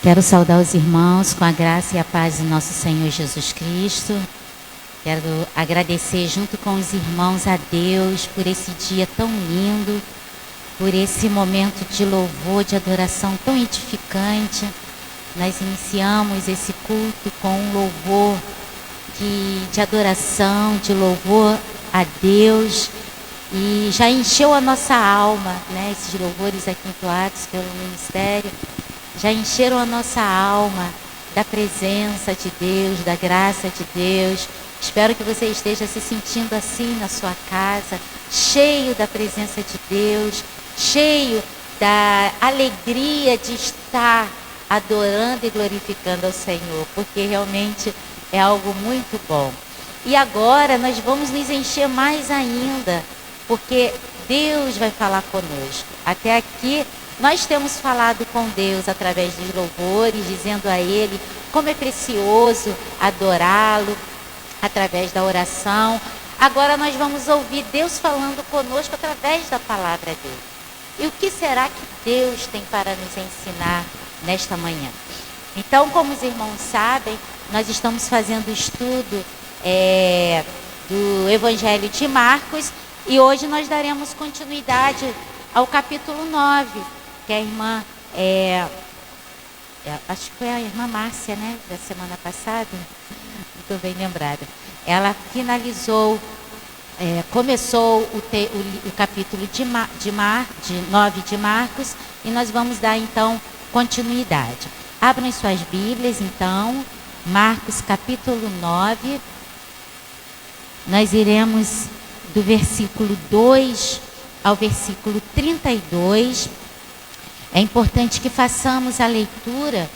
Quero saudar os irmãos com a graça e a paz do nosso Senhor Jesus Cristo. Quero agradecer junto com os irmãos a Deus por esse dia tão lindo, por esse momento de louvor, de adoração tão edificante. Nós iniciamos esse culto com um louvor de adoração, de louvor a Deus, e já encheu a nossa alma, né? Esses louvores aqui entoados pelo ministério já encheram a nossa alma da presença de Deus, da graça de Deus. Espero que você esteja se sentindo assim na sua casa, cheio da presença de Deus, cheio da alegria de estar adorando e glorificando ao Senhor, porque realmente é algo muito bom. E agora nós vamos nos encher mais ainda, porque Deus vai falar conosco. Até aqui nós temos falado com Deus através dos louvores, dizendo a Ele como é precioso adorá-lo, através da oração. Agora nós vamos ouvir Deus falando conosco através da palavra dele. E o que será que Deus tem para nos ensinar nesta manhã? Então, como os irmãos sabem, nós estamos fazendo o estudo do Evangelho de Marcos, e hoje nós daremos continuidade ao capítulo 9, que a irmã, acho que foi a irmã Márcia, né, da semana passada, muito bem lembrada. Ela finalizou, começou o capítulo 9 de Marcos, e nós vamos dar então continuidade. Abram suas Bíblias, então, Marcos capítulo 9, nós iremos do versículo 2 ao versículo 32. É importante que façamos a leitura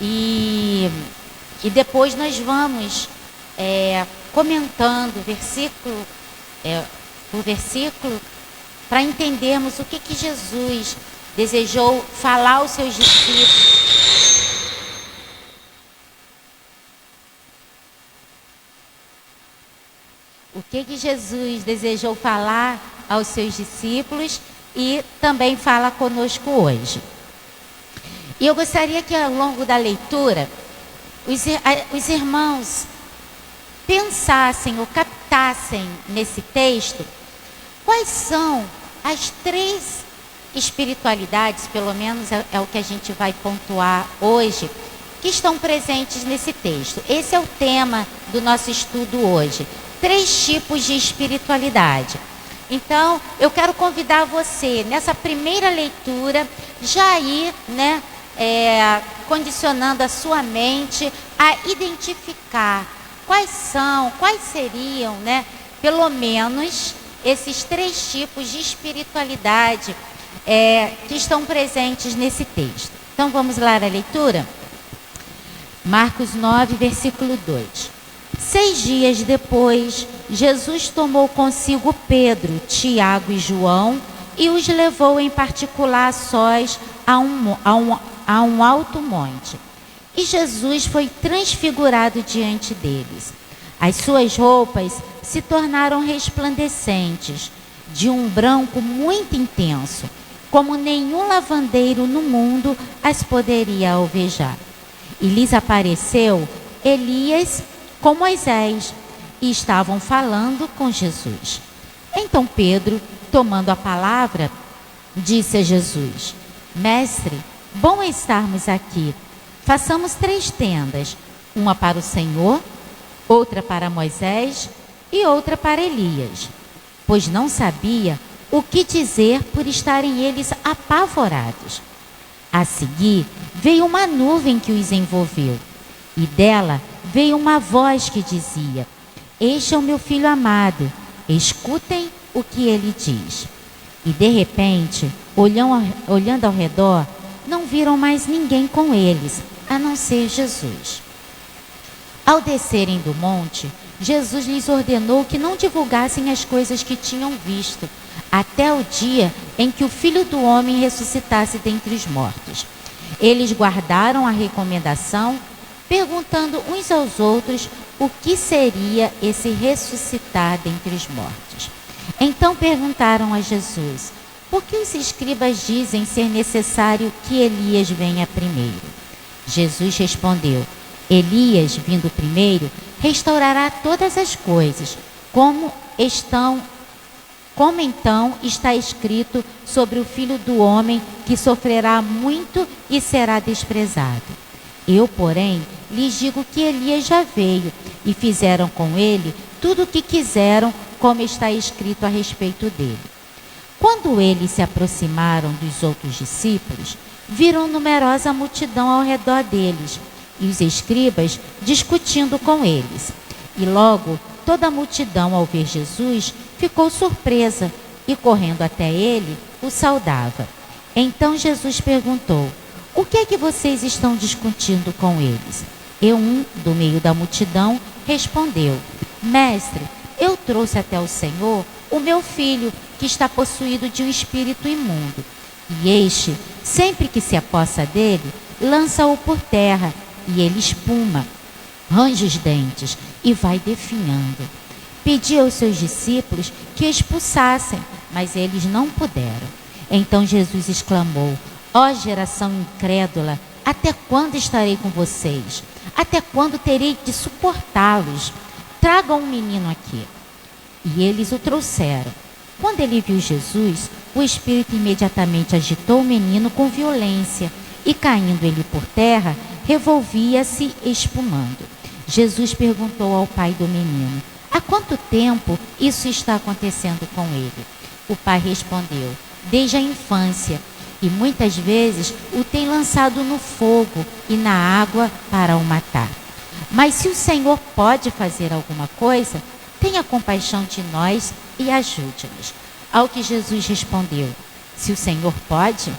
e depois nós vamos comentando versículo por versículo, para entendermos o que Jesus desejou falar aos seus discípulos. O que Jesus desejou falar aos seus discípulos e também fala conosco hoje. E eu gostaria que ao longo da leitura os irmãos pensassem ou captassem nesse texto quais são as 3 espiritualidades, pelo menos é o que a gente vai pontuar hoje, que estão presentes nesse texto. Esse é o tema do nosso estudo hoje. 3 tipos de espiritualidade. Então, eu quero convidar você, nessa primeira leitura, já ir, condicionando a sua mente a identificar quais seriam, pelo menos, esses 3 tipos de espiritualidade que estão presentes nesse texto. Então, vamos lá à leitura? Marcos 9, versículo 2. 6 dias depois, Jesus tomou consigo Pedro, Tiago e João e os levou em particular a sós a um alto monte. E Jesus foi transfigurado diante deles. As suas roupas se tornaram resplandecentes, de um branco muito intenso, como nenhum lavandeiro no mundo as poderia alvejar. E lhes apareceu Elias com Moisés, e estavam falando com Jesus. Então Pedro, tomando a palavra, disse a Jesus: Mestre, bom é estarmos aqui. Façamos 3 tendas, uma para o Senhor, outra para Moisés e outra para Elias. Pois não sabia o que dizer por estarem eles apavorados. A seguir, veio uma nuvem que os envolveu, e dela veio uma voz que dizia: Este é o meu filho amado, escutem o que ele diz. E de repente, olhando ao redor, não viram mais ninguém com eles, a não ser Jesus. Ao descerem do monte, Jesus lhes ordenou que não divulgassem as coisas que tinham visto, até o dia em que o Filho do Homem ressuscitasse dentre os mortos. Eles guardaram a recomendação, perguntando uns aos outros o que seria esse ressuscitar dentre os mortos. Então perguntaram a Jesus: por que os escribas dizem ser necessário que Elias venha primeiro? Jesus respondeu: Elias, vindo primeiro, restaurará todas as coisas, como então está escrito sobre o Filho do Homem, que sofrerá muito e será desprezado. Eu, porém, lhes digo que Elias já veio, e fizeram com ele tudo o que quiseram, como está escrito a respeito dele. Quando eles se aproximaram dos outros discípulos, viram numerosa multidão ao redor deles, e os escribas discutindo com eles. E logo toda a multidão, ao ver Jesus, ficou surpresa, e correndo até ele, o saudava. Então Jesus perguntou: O que é que vocês estão discutindo com eles? E um, do meio da multidão, respondeu: Mestre, eu trouxe até o Senhor o meu filho, que está possuído de um espírito imundo. E este, sempre que se apossa dele, lança-o por terra, e ele espuma, range os dentes e vai definhando. Pedi aos seus discípulos que expulsassem, mas eles não puderam. Então Jesus exclamou: Ó geração incrédula, até quando estarei com vocês? Até quando terei de suportá-los? Tragam um menino aqui. E eles o trouxeram. Quando ele viu Jesus, o espírito imediatamente agitou o menino com violência, e caindo ele por terra, revolvia-se espumando. Jesus perguntou ao pai do menino: Há quanto tempo isso está acontecendo com ele? O pai respondeu: Desde a infância, e muitas vezes o tem lançado no fogo e na água para o matar. Mas se o Senhor pode fazer alguma coisa, tenha compaixão de nós e ajude-nos. Ao que Jesus respondeu: Se o Senhor pode,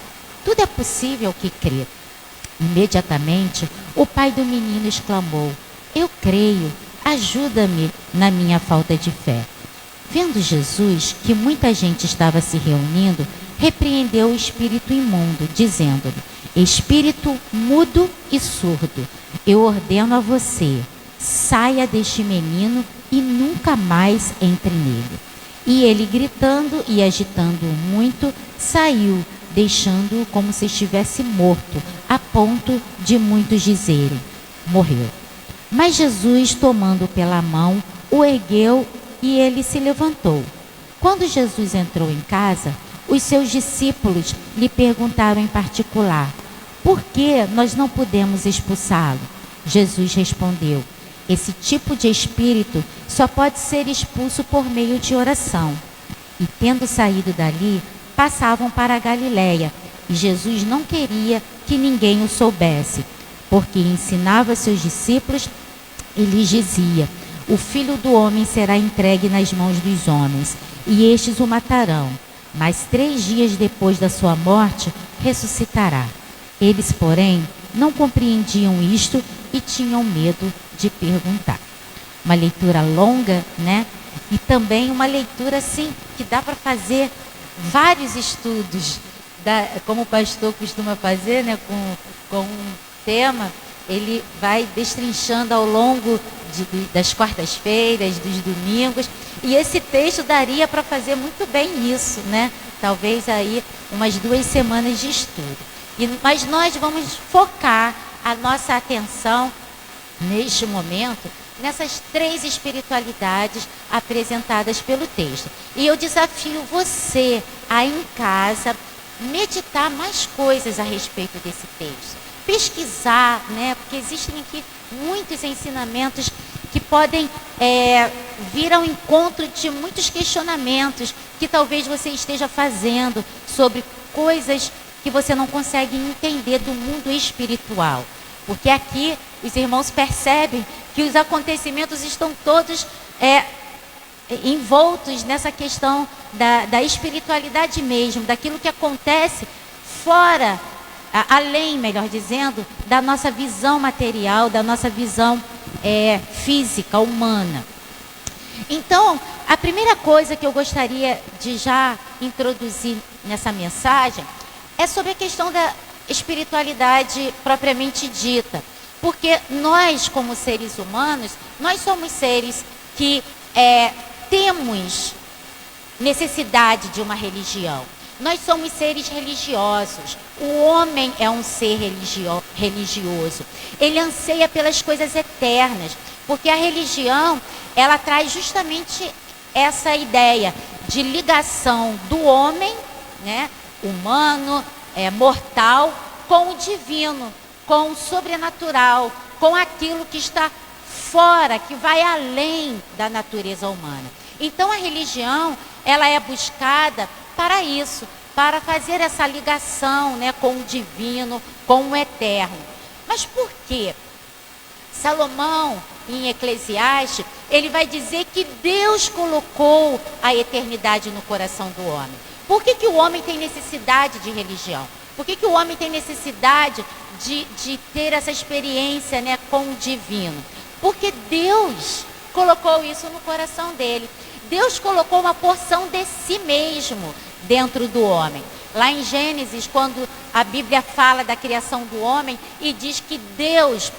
tudo é possível ao que crê. Imediatamente, o pai do menino exclamou: Eu creio, ajuda-me na minha falta de fé. Vendo Jesus que muita gente estava se reunindo, repreendeu o espírito imundo, dizendo-lhe: Espírito mudo e surdo, eu ordeno a você, saia deste menino e nunca mais entre nele. E ele, gritando e agitando-o muito, saiu, deixando-o como se estivesse morto, a ponto de muitos dizerem: Morreu. Mas Jesus, tomando-o pela mão, o ergueu e ele se levantou. Quando Jesus entrou em casa, os seus discípulos lhe perguntaram em particular: Por que nós não pudemos expulsá-lo? Jesus respondeu: Esse tipo de espírito só pode ser expulso por meio de oração. E tendo saído dali, passavam para a Galiléia, e Jesus não queria que ninguém o soubesse, porque ensinava seus discípulos e lhes dizia: O Filho do Homem será entregue nas mãos dos homens, e estes o matarão, mas 3 dias depois da sua morte ressuscitará. Eles, porém, não compreendiam isto e tinham medo de perguntar. Uma leitura longa, né? E também uma leitura assim que dá para fazer vários estudos, como o pastor costuma fazer, né? Com um tema, ele vai destrinchando ao longo das quartas-feiras, dos domingos, e esse texto daria para fazer muito bem isso, né? Talvez aí umas 2 semanas de estudo. Mas nós vamos focar a nossa atenção neste momento nessas 3 espiritualidades apresentadas pelo texto. E eu desafio você a, em casa, meditar mais coisas a respeito desse texto. Pesquisar, né? Porque existem aqui muitos ensinamentos que podem vir ao encontro de muitos questionamentos que talvez você esteja fazendo sobre coisas que você não consegue entender do mundo espiritual. Porque aqui os irmãos percebem que os acontecimentos estão todos envoltos nessa questão da espiritualidade mesmo, daquilo que acontece fora, além, melhor dizendo, da nossa visão material, da nossa visão física, humana. Então, a primeira coisa que eu gostaria de já introduzir nessa mensagem é sobre a questão da espiritualidade propriamente dita. Porque nós, como seres humanos, nós somos seres que temos necessidade de uma religião. Nós somos seres religiosos. O homem é um ser religioso. Ele anseia pelas coisas eternas, porque a religião, ela traz justamente essa ideia de ligação do homem, né, humano, mortal, com o divino, com o sobrenatural, com aquilo que está fora, que vai além da natureza humana. Então a religião, ela é buscada para isso, para fazer essa ligação, né, com o divino, com o eterno. Mas por quê? Salomão, em Eclesiastes, ele vai dizer que Deus colocou a eternidade no coração do homem. Por que o homem tem necessidade de religião? Por que o homem tem necessidade de ter essa experiência, né, com o divino? Porque Deus colocou isso no coração dele. Deus colocou uma porção de si mesmo dentro do homem. Lá em Gênesis, quando a Bíblia fala da criação do homem e diz que Deus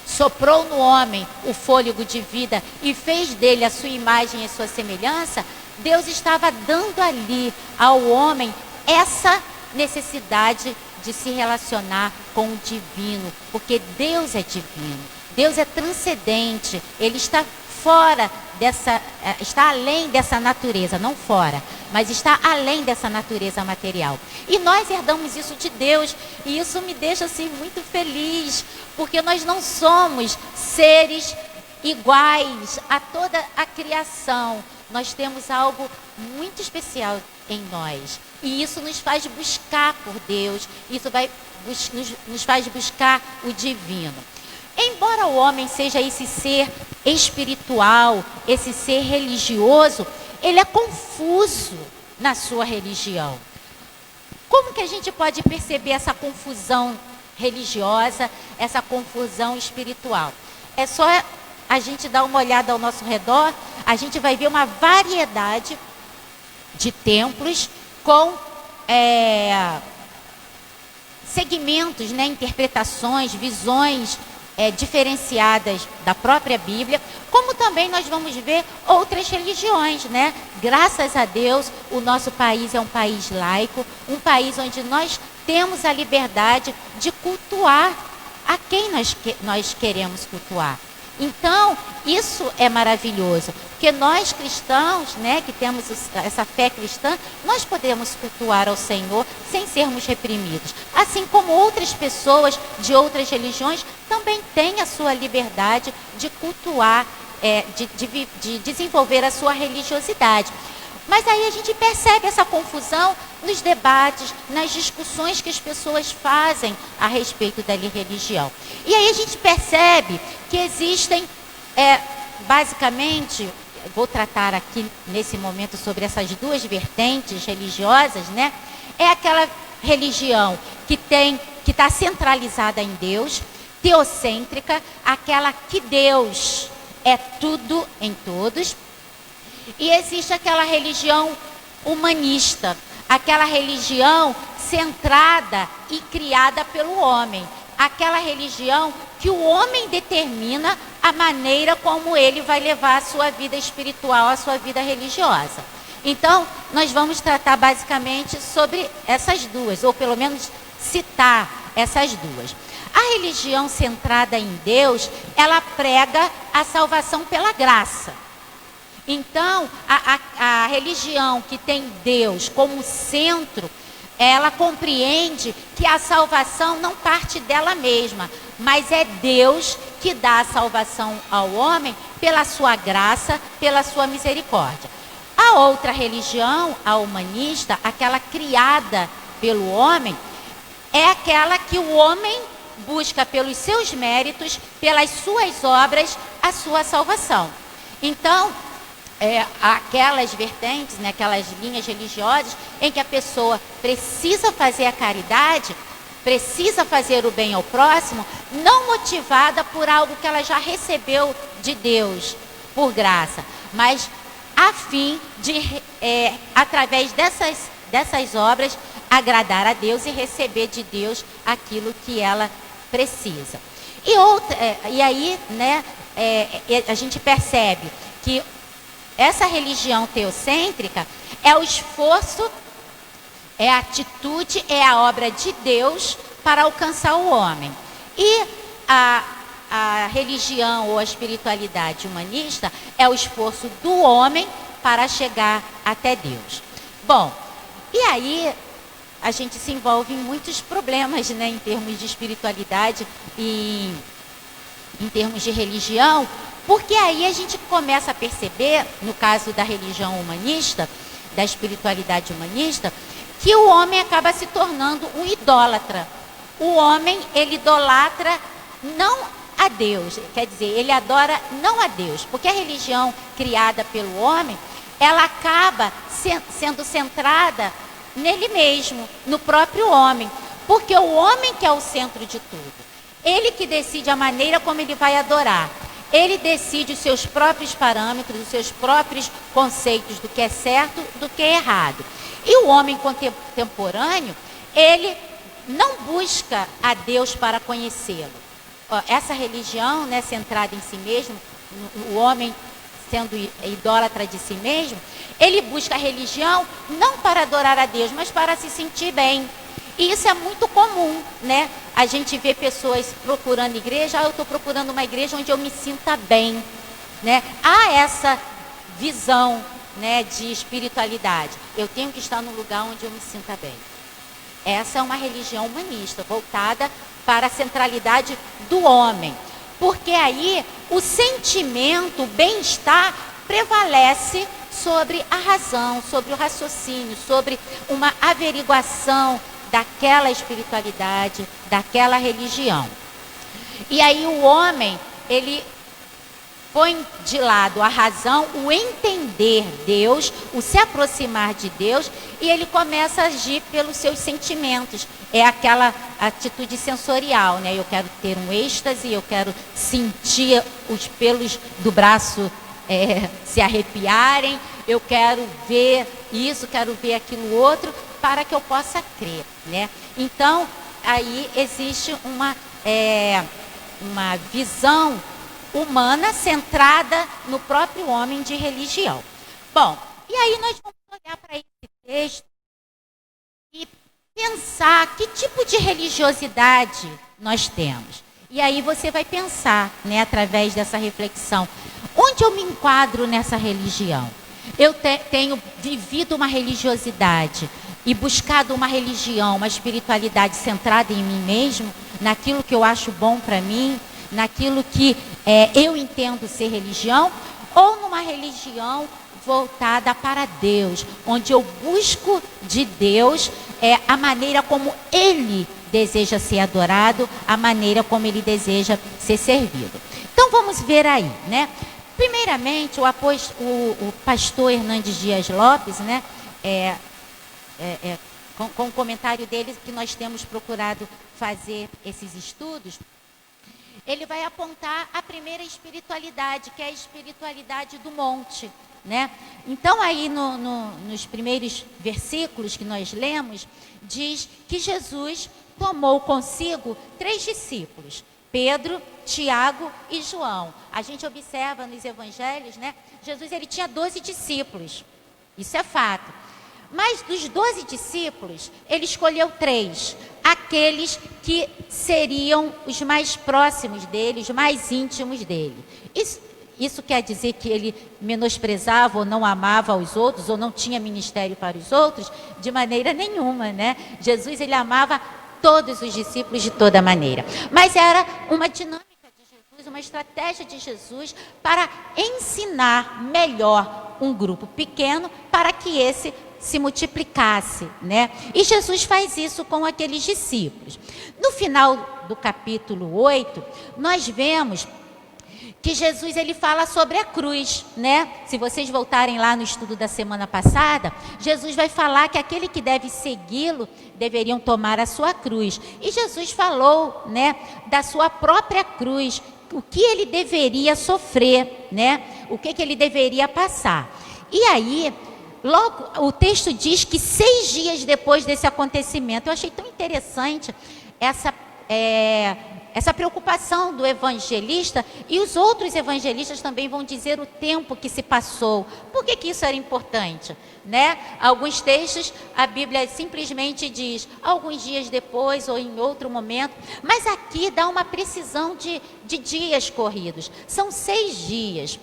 soprou no homem o fôlego de vida e fez dele a sua imagem e a sua semelhança, Deus estava dando ali ao homem essa necessidade de se relacionar com o divino, porque Deus é divino, Deus é transcendente, Ele está fora dessa, está além dessa natureza, não fora, mas está além dessa natureza material. E nós herdamos isso de Deus, e isso me deixa assim muito feliz, porque nós não somos seres iguais a toda a criação. Nós temos algo muito especial em nós, e isso nos faz buscar por Deus, isso nos faz buscar o divino. Embora o homem seja esse ser espiritual, esse ser religioso, ele é confuso na sua religião. Como que a gente pode perceber essa confusão religiosa, essa confusão espiritual? É só a gente dar uma olhada ao nosso redor, a gente vai ver uma variedade de templos com segmentos, né, interpretações, visões diferenciadas da própria Bíblia, como também nós vamos ver outras religiões, né? Graças a Deus, o nosso país é um país laico, um país onde nós temos a liberdade de cultuar a quem nós queremos cultuar. Então, isso é maravilhoso, porque nós cristãos, né, que temos essa fé cristã, nós podemos cultuar ao Senhor sem sermos reprimidos. Assim como outras pessoas de outras religiões também têm a sua liberdade de cultuar, de desenvolver a sua religiosidade. Mas aí a gente percebe essa confusão nos debates, nas discussões que as pessoas fazem a respeito da religião. E aí a gente percebe que existem, basicamente, vou tratar aqui nesse momento sobre essas duas vertentes religiosas, né? É aquela religião que está centralizada em Deus, teocêntrica, aquela que Deus é tudo em todos. E existe aquela religião humanista, aquela religião centrada e criada pelo homem, aquela religião que o homem determina a maneira como ele vai levar a sua vida espiritual, a sua vida religiosa. Então, nós vamos tratar basicamente sobre essas duas, ou pelo menos citar essas duas. A religião centrada em Deus, ela prega a salvação pela graça. Então, a religião que tem Deus como centro, ela compreende que a salvação não parte dela mesma, mas é Deus que dá a salvação ao homem pela sua graça, pela sua misericórdia. A outra religião, a humanista, aquela criada pelo homem, é aquela que o homem busca pelos seus méritos, pelas suas obras, a sua salvação. Então, aquelas vertentes, né, aquelas linhas religiosas em que a pessoa precisa fazer a caridade, precisa fazer o bem ao próximo, não motivada por algo que ela já recebeu de Deus, por graça, mas a fim de, através dessas obras, agradar a Deus e receber de Deus aquilo que ela precisa. E aí, né, a gente percebe que essa religião teocêntrica é o esforço É a atitude, é a obra de Deus para alcançar o homem. E a religião ou a espiritualidade humanista é o esforço do homem para chegar até Deus. Bom, e aí a gente se envolve em muitos problemas, né, em termos de espiritualidade e em termos de religião, porque aí a gente começa a perceber, no caso da religião humanista, da espiritualidade humanista, que o homem acaba se tornando um idólatra. O homem, ele idolatra não a Deus, quer dizer, ele adora não a Deus, porque a religião criada pelo homem, ela acaba sendo centrada nele mesmo, no próprio homem, porque o homem que é o centro de tudo, ele que decide a maneira como ele vai adorar, ele decide os seus próprios parâmetros, os seus próprios conceitos do que é certo, do que é errado. E o homem contemporâneo, ele não busca a Deus para conhecê-lo. Essa religião, né, centrada em si mesmo, o homem sendo idólatra de si mesmo, ele busca a religião não para adorar a Deus, mas para se sentir bem. E isso é muito comum, né? A gente vê pessoas procurando igreja, eu estou procurando uma igreja onde eu me sinta bem, né? Há essa visão, né, de espiritualidade. Eu tenho que estar num lugar onde eu me sinta bem. Essa é uma religião humanista, voltada para a centralidade do homem. Porque aí o sentimento, o bem-estar prevalece sobre a razão, sobre o raciocínio, sobre uma averiguação daquela espiritualidade, daquela religião. E aí o homem, ele põe de lado a razão, o entender Deus, o se aproximar de Deus, e ele começa a agir pelos seus sentimentos. É aquela atitude sensorial, né? Eu quero ter um êxtase, eu quero sentir os pelos do braço se arrepiarem, eu quero ver isso, quero ver aquilo outro, para que eu possa crer, né? Então, aí existe uma visão humana centrada no próprio homem de religião. Bom, e aí nós vamos olhar para esse texto e pensar que tipo de religiosidade nós temos. E aí você vai pensar, né, através dessa reflexão, onde eu me enquadro nessa religião? Eu tenho vivido uma religiosidade e buscado uma religião, uma espiritualidade centrada em mim mesmo, naquilo que eu acho bom para mim, naquilo que eu entendo ser religião, ou numa religião voltada para Deus, onde eu busco de Deus a maneira como Ele deseja ser adorado, a maneira como Ele deseja ser servido. Então vamos ver aí, né? Primeiramente, o pastor Hernandes Dias Lopes, né? Com o comentário dele, que nós temos procurado fazer esses estudos, ele vai apontar a primeira espiritualidade, que é a espiritualidade do monte, né? Então aí nos primeiros versículos que nós lemos, diz que Jesus tomou consigo 3 discípulos, Pedro, Tiago e João. A gente observa nos evangelhos, né? Jesus, ele tinha 12 discípulos, isso é fato. Mas dos 12 discípulos, ele escolheu 3, aqueles que seriam os mais próximos dele, os mais íntimos dele. Isso quer dizer que ele menosprezava ou não amava os outros, ou não tinha ministério para os outros? De maneira nenhuma, né? Jesus, ele amava todos os discípulos de toda maneira. Mas era uma dinâmica de Jesus, uma estratégia de Jesus para ensinar melhor um grupo pequeno para que esse se multiplicasse, né? E Jesus faz isso com aqueles discípulos. No final do capítulo 8, nós vemos que Jesus, ele fala sobre a cruz, né? Se vocês voltarem lá no estudo da semana passada, Jesus vai falar que aquele que deve segui-lo deveriam tomar a sua cruz. E Jesus falou, né, da sua própria cruz, o que ele deveria sofrer, né? O que ele deveria passar. E aí, logo, o texto diz que 6 dias depois desse acontecimento, eu achei tão interessante essa preocupação do evangelista, e os outros evangelistas também vão dizer o tempo que se passou. Por que isso era importante? Né? Alguns textos, a Bíblia simplesmente diz alguns dias depois ou em outro momento, mas aqui dá uma precisão de dias corridos. São 6 dias.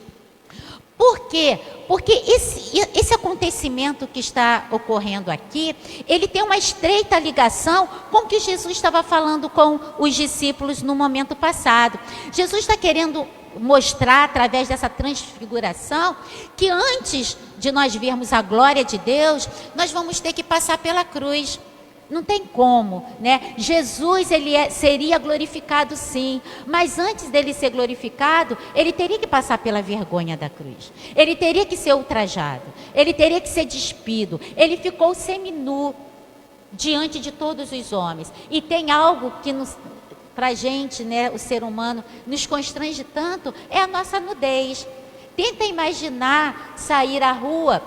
Por quê? Porque esse acontecimento que está ocorrendo aqui, ele tem uma estreita ligação com o que Jesus estava falando com os discípulos no momento passado. Jesus está querendo mostrar, através dessa transfiguração, que antes de nós vermos a glória de Deus, nós vamos ter que passar pela cruz. Não tem como, né? Jesus, seria glorificado sim, mas antes dele ser glorificado, ele teria que passar pela vergonha da cruz. Ele teria que ser ultrajado, ele teria que ser despido. Ele ficou seminu diante de todos os homens. E tem algo que para a gente, né, o ser humano, nos constrange tanto, é a nossa nudez. Tenta imaginar sair à rua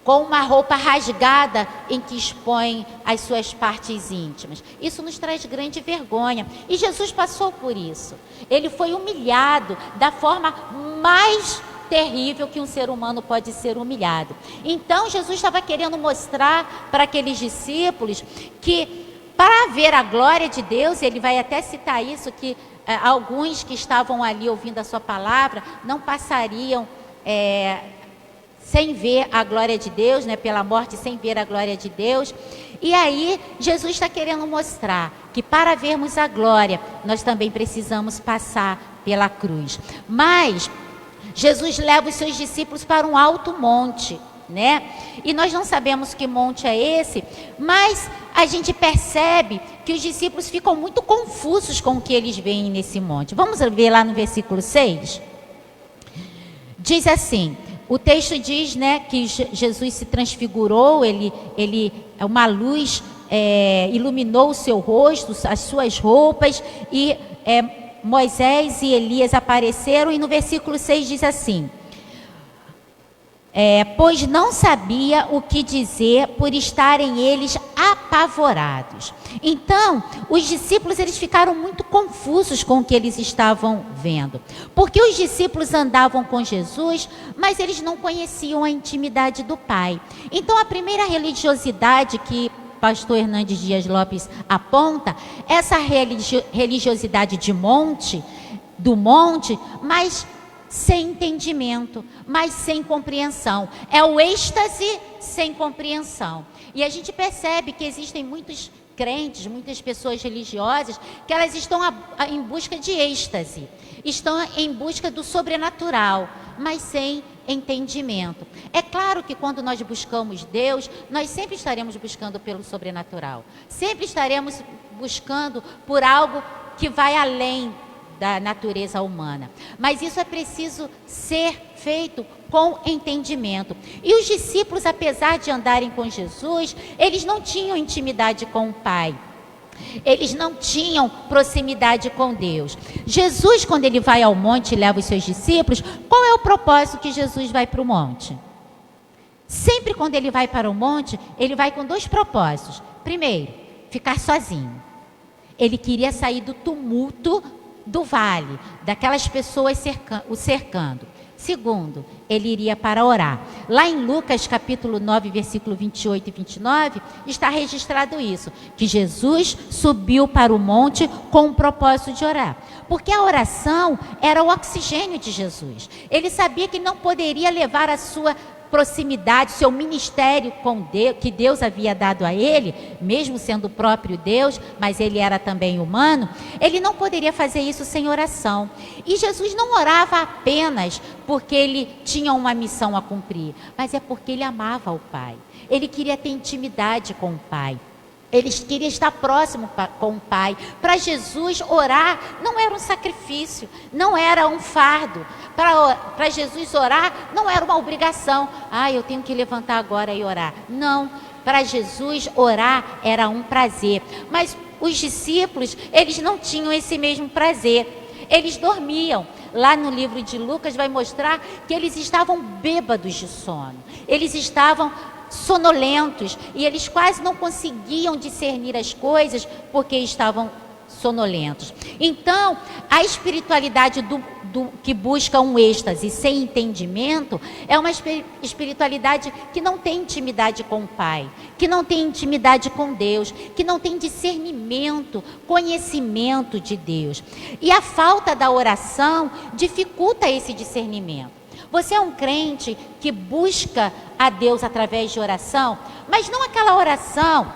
com uma roupa rasgada em que expõe as suas partes íntimas. Isso nos traz grande vergonha. E Jesus passou por isso. Ele foi humilhado da forma mais terrível que um ser humano pode ser humilhado. Então Jesus estava querendo mostrar para aqueles discípulos que, para ver a glória de Deus, ele vai até citar isso, que alguns que estavam ali ouvindo a sua palavra não passariam sem ver a glória de Deus, né, pela morte, sem ver a glória de Deus. E aí, Jesus está querendo mostrar que para vermos a glória, nós também precisamos passar pela cruz. Mas, Jesus leva os seus discípulos para um alto monte, né? E nós não sabemos que monte é esse, mas a gente percebe que os discípulos ficam muito confusos com o que eles veem nesse monte. Vamos ver lá no versículo 6? Diz assim... O texto diz, né, que Jesus se transfigurou, uma luz iluminou o seu rosto, as suas roupas, e Moisés e Elias apareceram, e no versículo 6 diz assim: pois não sabia o que dizer por estarem eles apavorados. Então, os discípulos, eles ficaram muito confusos com o que eles estavam vendo. Porque os discípulos andavam com Jesus, mas eles não conheciam a intimidade do Pai. Então, a primeira religiosidade que pastor Hernandes Dias Lopes aponta, essa religiosidade do monte, mas sem entendimento, mas sem compreensão. É o êxtase sem compreensão. E a gente percebe que existem muitos crentes, muitas pessoas religiosas, que elas estão em busca de êxtase, estão em busca do sobrenatural, mas sem entendimento. É claro que quando nós buscamos Deus, nós sempre estaremos buscando pelo sobrenatural, sempre estaremos buscando por algo que vai além da natureza humana. Mas isso é preciso ser feito com entendimento. E os discípulos, apesar de andarem com Jesus, eles não tinham intimidade com o Pai. Eles não tinham proximidade com Deus. Jesus, quando ele vai ao monte e leva os seus discípulos, qual é o propósito que Jesus vai para o monte? Sempre quando ele vai para o monte, ele vai com 2 propósitos. Primeiro, ficar sozinho. Ele queria sair do tumulto do vale, daquelas pessoas o cercando. Segundo, ele iria para orar. Lá em Lucas capítulo 9, versículo 28 e 29, está registrado isso, que Jesus subiu para o monte com o propósito de orar. Porque a oração era o oxigênio de Jesus. Ele sabia que não poderia levar a sua proximidade, seu ministério com Deus, que Deus havia dado a ele, mesmo sendo o próprio Deus, mas ele era também humano, ele não poderia fazer isso sem oração. E Jesus não orava apenas porque ele tinha uma missão a cumprir, mas é porque ele amava o Pai. Ele queria ter intimidade com o Pai. Ele queria estar próximo com o Pai. Para Jesus, orar não era um sacrifício, não era um fardo. Para Jesus, orar não era uma obrigação. Eu tenho que levantar agora e orar. Não, para Jesus, orar era um prazer. Mas os discípulos, eles não tinham esse mesmo prazer. Eles dormiam. Lá no livro de Lucas vai mostrar que eles estavam bêbados de sono. Eles estavam sonolentos e eles quase não conseguiam discernir as coisas porque estavam sonolentos. Então, a espiritualidade do que busca um êxtase sem entendimento é uma espiritualidade que não tem intimidade com o Pai, que não tem intimidade com Deus, que não tem discernimento, conhecimento de Deus. E a falta da oração dificulta esse discernimento. Você é um crente que busca a Deus através de oração, mas não aquela oração,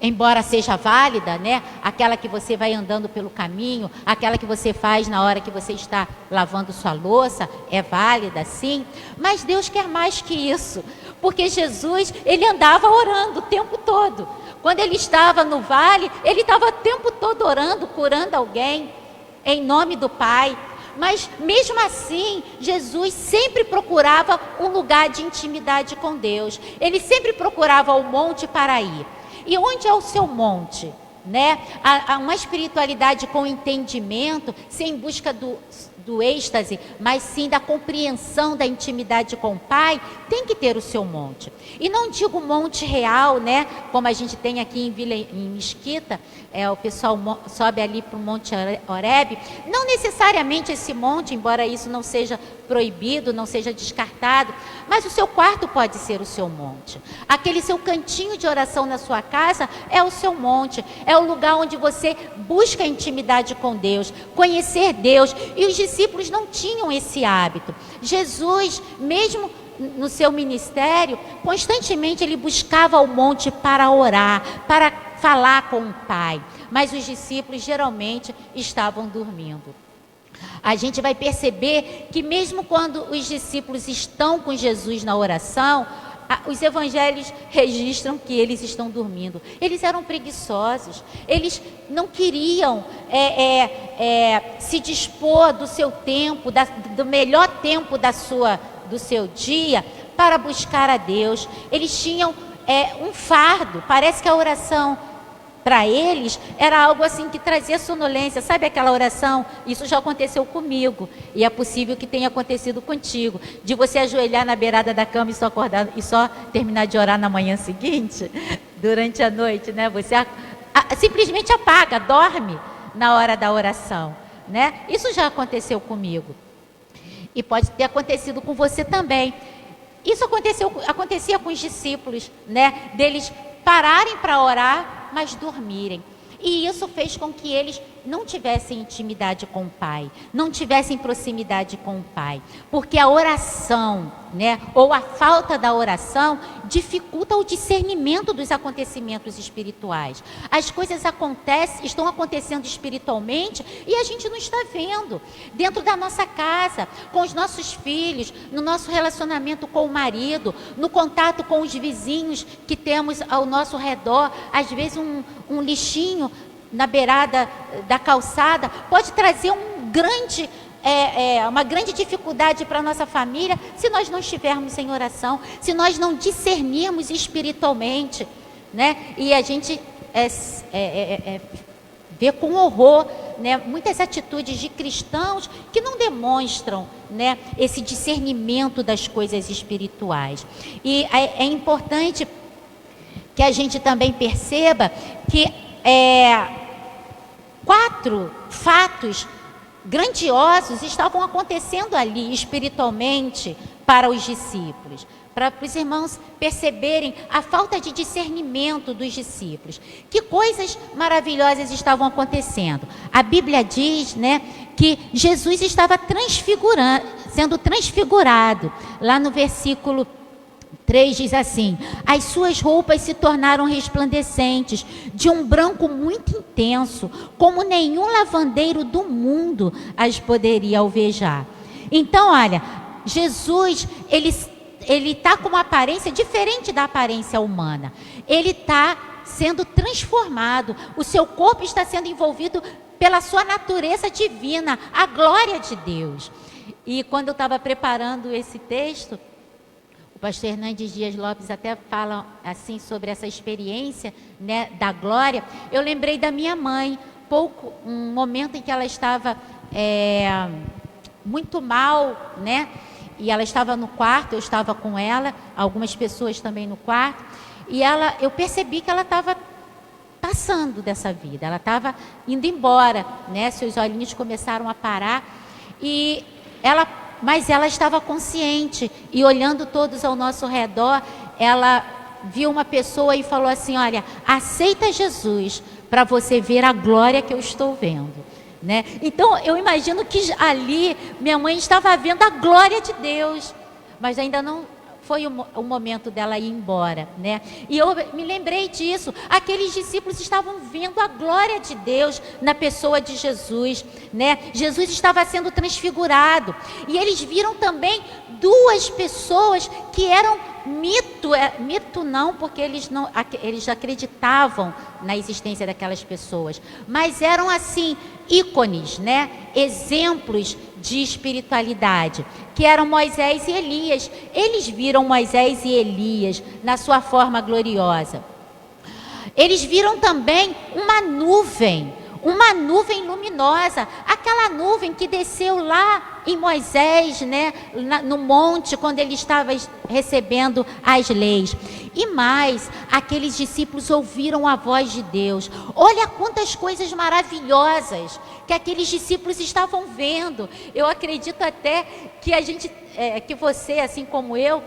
embora seja válida, né? Aquela que você vai andando pelo caminho, aquela que você faz na hora que você está lavando sua louça, é válida, sim. Mas Deus quer mais que isso, porque Jesus, ele andava orando o tempo todo. Quando ele estava no vale, ele estava o tempo todo orando, curando alguém, em nome do Pai. Mas mesmo assim, Jesus sempre procurava um lugar de intimidade com Deus. Ele sempre procurava o monte para ir. E onde é o seu monte? Né? Há uma espiritualidade com entendimento, sem busca do êxtase, mas sim da compreensão da intimidade com o Pai, tem que ter o seu monte. E não digo monte real, né? Como a gente tem aqui em Mesquita, o pessoal sobe ali para o Monte Horebe. Não necessariamente esse monte, embora isso não seja proibido, não seja descartado, mas o seu quarto pode ser o seu monte. Aquele seu cantinho de oração na sua casa é o seu monte, é o lugar onde você busca intimidade com Deus, conhecer Deus. E os discípulos não tinham esse hábito. Jesus, mesmo no seu ministério, constantemente ele buscava o monte para orar, para falar com o Pai, mas os discípulos geralmente estavam dormindo. A gente vai perceber que mesmo quando os discípulos estão com Jesus na oração, os evangelhos registram que eles estão dormindo. Eles eram preguiçosos, eles não queriam se dispor do seu tempo, do melhor tempo do seu dia para buscar a Deus. Eles tinham um fardo. Parece que a oração para eles era algo assim que trazia sonolência. Sabe aquela oração? Isso já aconteceu comigo e é possível que tenha acontecido contigo, de você ajoelhar na beirada da cama e só acordar e só terminar de orar na manhã seguinte, durante a noite, né? Você simplesmente apaga, dorme na hora da oração, né? Isso já aconteceu comigo e pode ter acontecido com você também. Isso acontecia com os discípulos, né? Deles pararem para orar, mas dormirem. E isso fez com que eles não tivessem intimidade com o Pai, não tivessem proximidade com o Pai, porque a oração, né, ou a falta da oração dificulta o discernimento dos acontecimentos espirituais. As coisas estão acontecendo espiritualmente e a gente não está vendo. Dentro da nossa casa, com os nossos filhos, no nosso relacionamento com o marido, no contato com os vizinhos que temos ao nosso redor, às vezes um lixinho na beirada da calçada pode trazer uma grande dificuldade para a nossa família se nós não estivermos em oração, se nós não discernirmos espiritualmente, né? E a gente vê com horror, né, muitas atitudes de cristãos que não demonstram, né, esse discernimento das coisas espirituais. E é importante que a gente também perceba que 4 fatos grandiosos estavam acontecendo ali espiritualmente para os discípulos, para os irmãos perceberem a falta de discernimento dos discípulos. Que coisas maravilhosas estavam acontecendo. A Bíblia diz, né, que Jesus estava sendo transfigurado. Lá no versículo 3 diz assim: as suas roupas se tornaram resplandecentes, de um branco muito intenso, como nenhum lavandeiro do mundo as poderia alvejar. Então, olha, Jesus, ele está com uma aparência diferente da aparência humana. Ele está sendo transformado, o seu corpo está sendo envolvido pela sua natureza divina, a glória de Deus. E quando eu estava preparando esse texto, o pastor Hernandes Dias Lopes até fala assim sobre essa experiência, né, da glória. Eu lembrei da minha mãe, um momento em que ela estava muito mal, né? E ela estava no quarto, eu estava com ela, algumas pessoas também no quarto, e eu percebi que ela estava passando dessa vida, ela estava indo embora, né? Seus olhinhos começaram a parar mas ela estava consciente e olhando todos ao nosso redor, ela viu uma pessoa e falou assim: olha, aceita Jesus para você ver a glória que eu estou vendo, né? Então eu imagino que ali minha mãe estava vendo a glória de Deus, mas ainda não foi o momento dela ir embora, né? E eu me lembrei disso. Aqueles discípulos estavam vendo a glória de Deus na pessoa de Jesus, né? Jesus estava sendo transfigurado. E eles viram também duas pessoas que eram mito não, porque eles acreditavam na existência daquelas pessoas, mas eram assim ícones, né? Exemplos de espiritualidade, que eram Moisés e Elias. Eles viram Moisés e Elias na sua forma gloriosa. Eles viram também uma nuvem luminosa, aquela nuvem que desceu lá em Moisés, né, no monte, quando ele estava recebendo as leis. E mais, aqueles discípulos ouviram a voz de Deus. Olha quantas coisas maravilhosas que aqueles discípulos estavam vendo. Eu acredito até que que você, assim como eu,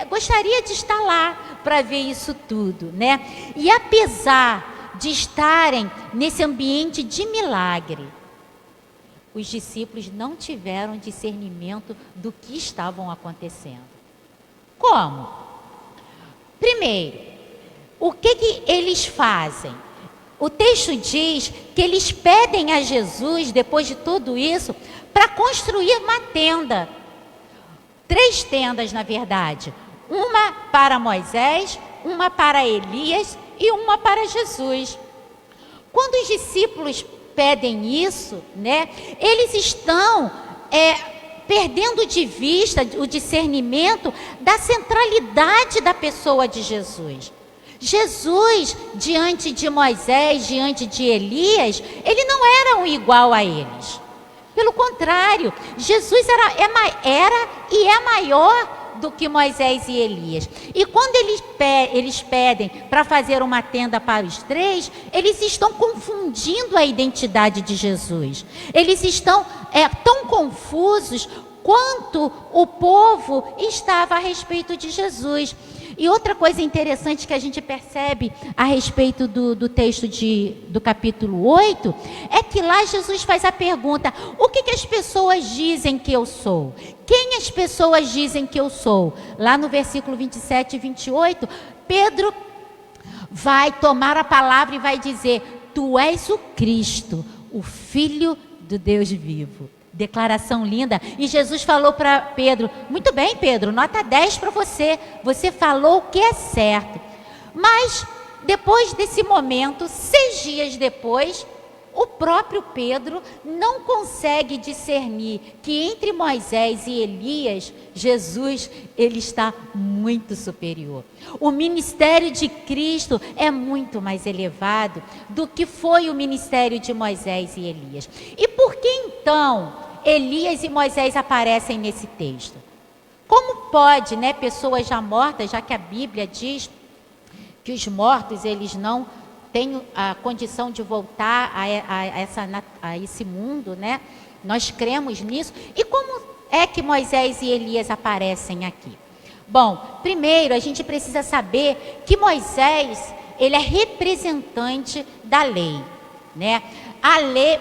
gostaria de estar lá para ver isso tudo, né? E apesar de estarem nesse ambiente de milagre, os discípulos não tiveram discernimento do que estavam acontecendo. Como? Primeiro, o que eles fazem? O texto diz que eles pedem a Jesus, depois de tudo isso, para construir uma tenda. 3 tendas, na verdade. Uma para Moisés, uma para Elias e uma para Jesus. Quando os discípulos pedem isso, né, eles estão perdendo de vista o discernimento da centralidade da pessoa de Jesus. Jesus, diante de Moisés, diante de Elias, ele não era um igual a eles. Pelo contrário, Jesus era e é maior do que Moisés e Elias. E quando eles pedem para fazer uma tenda para os 3, eles estão confundindo a identidade de Jesus. Eles estão tão confusos quanto o povo estava a respeito de Jesus. E outra coisa interessante que a gente percebe a respeito do texto do capítulo 8, é que lá Jesus faz a pergunta: o que as pessoas dizem que eu sou? Quem as pessoas dizem que eu sou? Lá no versículo 27 e 28, Pedro vai tomar a palavra e vai dizer: tu és o Cristo, o Filho do Deus vivo. Declaração linda. E Jesus falou para Pedro: muito bem, Pedro, nota 10 para você. Você falou o que é certo. Mas depois desse momento, 6 dias depois, o próprio Pedro não consegue discernir que entre Moisés e Elias, Jesus, ele está muito superior. O ministério de Cristo é muito mais elevado do que foi o ministério de Moisés e Elias. E por que então Elias e Moisés aparecem nesse texto? Como pode, né, pessoas já mortas, já que a Bíblia diz que os mortos, eles não têm a condição de voltar a esse mundo, né? Nós cremos nisso. E como é que Moisés e Elias aparecem aqui? Bom, primeiro a gente precisa saber que Moisés, ele é representante da lei, né? A lei,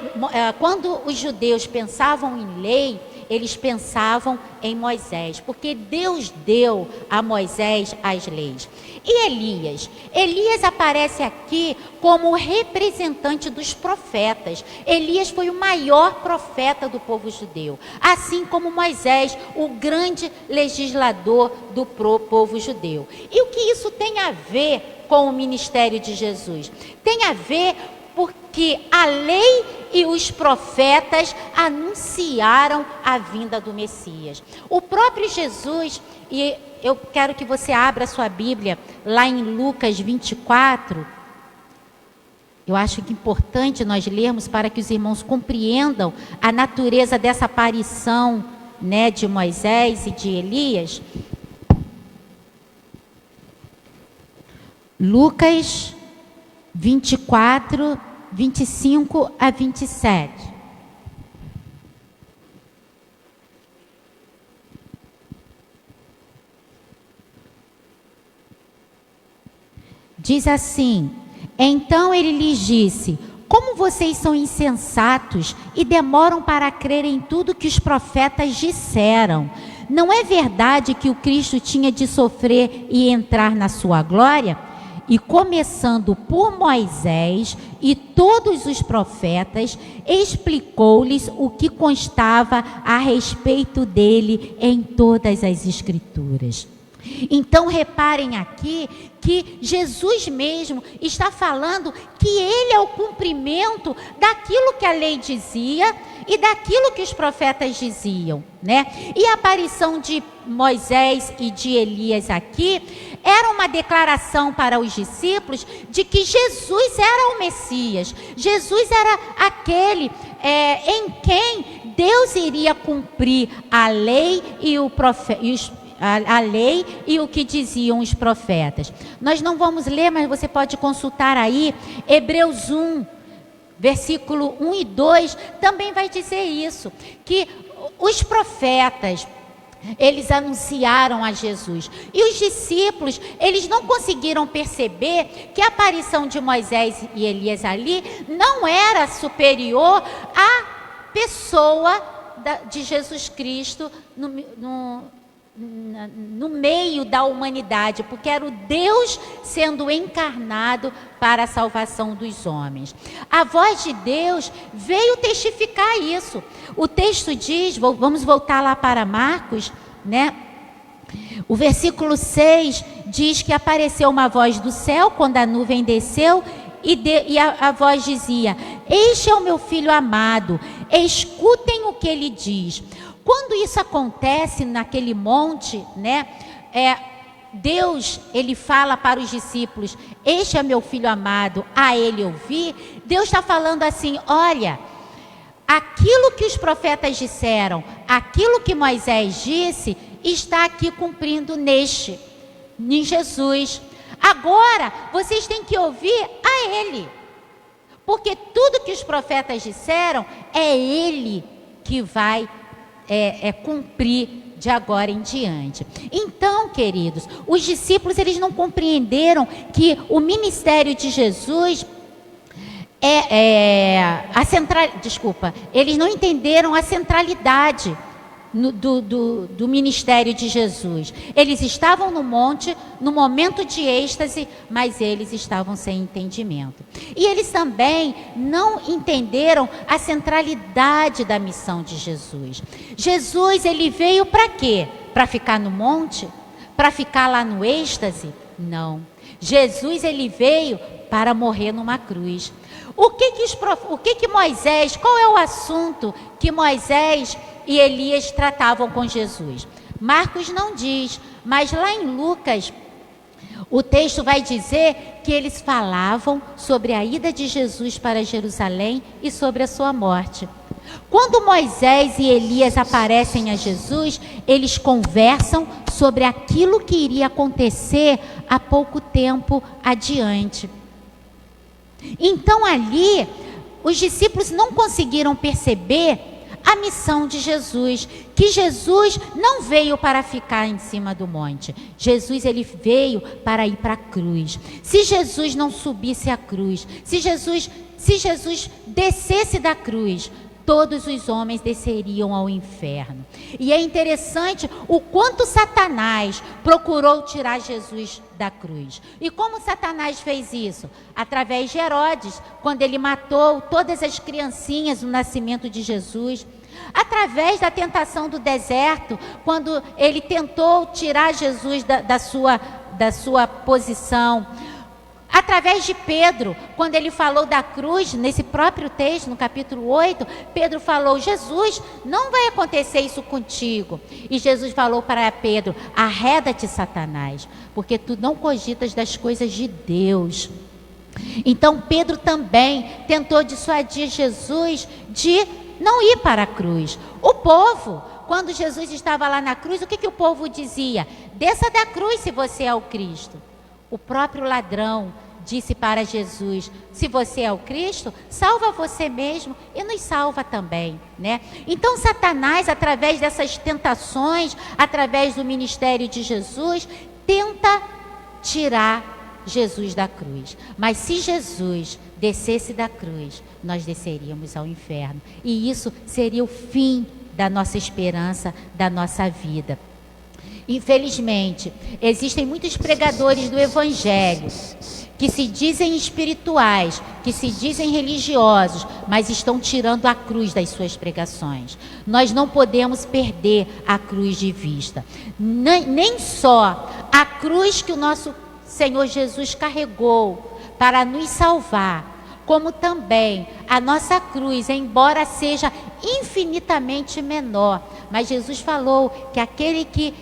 quando os judeus pensavam em lei, eles pensavam em Moisés, porque Deus deu a Moisés as leis. E Elias aparece aqui como representante dos profetas. Elias foi o maior profeta do povo judeu, assim como Moisés, o grande legislador do povo judeu. E o que isso tem a ver com o ministério de Jesus? Tem a ver porque a lei e os profetas anunciaram a vinda do Messias. O próprio Jesus, e eu quero que você abra a sua Bíblia lá em Lucas 24. Eu acho que é importante nós lermos para que os irmãos compreendam a natureza dessa aparição, né, de Moisés e de Elias. Lucas 24, 25 a 27. Diz assim: então ele lhes disse: como vocês são insensatos e demoram para crer em tudo que os profetas disseram. Não é verdade que o Cristo tinha de sofrer e entrar na sua glória? E começando por Moisés e todos os profetas, explicou-lhes o que constava a respeito dele em todas as Escrituras. Então reparem aqui que Jesus mesmo está falando que ele é o cumprimento daquilo que a lei dizia e daquilo que os profetas diziam, né? E a aparição de Moisés e de Elias aqui era uma declaração para os discípulos de que Jesus era o Messias. Jesus era aquele em quem Deus iria cumprir a lei e a lei e o que diziam os profetas. Nós não vamos ler, mas você pode consultar aí, Hebreus 1, versículo 1 e 2, também vai dizer isso, que os profetas, eles anunciaram a Jesus. E os discípulos, eles não conseguiram perceber que a aparição de Moisés e Elias ali não era superior à pessoa de Jesus Cristo no meio da humanidade, porque era o Deus sendo encarnado para a salvação dos homens. A voz de Deus veio testificar isso. O texto diz, vamos voltar lá para Marcos, né? O versículo 6 diz que apareceu uma voz do céu quando a nuvem desceu e a voz dizia: este é o meu filho amado, escutem o que ele diz. Quando isso acontece naquele monte, né? Deus, ele fala para os discípulos: este é meu filho amado, a ele ouvi. Deus está falando assim: olha, aquilo que os profetas disseram, aquilo que Moisés disse, está aqui cumprindo em Jesus. Agora, vocês têm que ouvir a ele, porque tudo que os profetas disseram, é ele que vai cumprir de agora em diante. Então, queridos, os discípulos, eles não compreenderam que o ministério de Jesus eles não entenderam a centralidade do ministério de Jesus. Eles estavam no monte, no momento de êxtase, mas eles estavam sem entendimento. E eles também não entenderam a centralidade da missão de Jesus. Jesus, ele veio para quê? Para ficar no monte? Para ficar lá no êxtase? Não. Jesus, ele veio para morrer numa cruz. Moisés, qual é o assunto que Moisés e Elias tratavam com Jesus? Marcos não diz, mas lá em Lucas, o texto vai dizer que eles falavam sobre a ida de Jesus para Jerusalém e sobre a sua morte. Quando Moisés e Elias aparecem a Jesus, eles conversam sobre aquilo que iria acontecer há pouco tempo adiante. Então ali, os discípulos não conseguiram perceber a missão de Jesus, que Jesus não veio para ficar em cima do monte. Jesus, ele veio para ir para a cruz. Se Jesus não subisse a cruz, se Jesus descesse da cruz, todos os homens desceriam ao inferno. E é interessante o quanto Satanás procurou tirar Jesus da cruz. E como Satanás fez isso? Através de Herodes, quando ele matou todas as criancinhas no nascimento de Jesus. Através da tentação do deserto, quando ele tentou tirar Jesus da sua posição. Através de Pedro, quando ele falou da cruz, nesse próprio texto, no capítulo 8, Pedro falou: Jesus, não vai acontecer isso contigo. E Jesus falou para Pedro: arreda-te, Satanás, porque tu não cogitas das coisas de Deus. Então Pedro também tentou dissuadir Jesus de não ir para a cruz. O povo, quando Jesus estava lá na cruz, o que o povo dizia? Desça da cruz se você é o Cristo. O próprio ladrão disse para Jesus: se você é o Cristo, salva você mesmo e nos salva também, né? Então Satanás, através dessas tentações, através do ministério de Jesus, tenta tirar Jesus da cruz. Mas se Jesus descesse da cruz, nós desceríamos ao inferno. E isso seria o fim da nossa esperança, da nossa vida. Infelizmente, existem muitos pregadores do Evangelho que se dizem espirituais, que se dizem religiosos, mas estão tirando a cruz das suas pregações. Nós não podemos perder a cruz de vista. Nem só a cruz que o nosso Senhor Jesus carregou para nos salvar, como também a nossa cruz, embora seja infinitamente menor. Mas Jesus falou que aquele que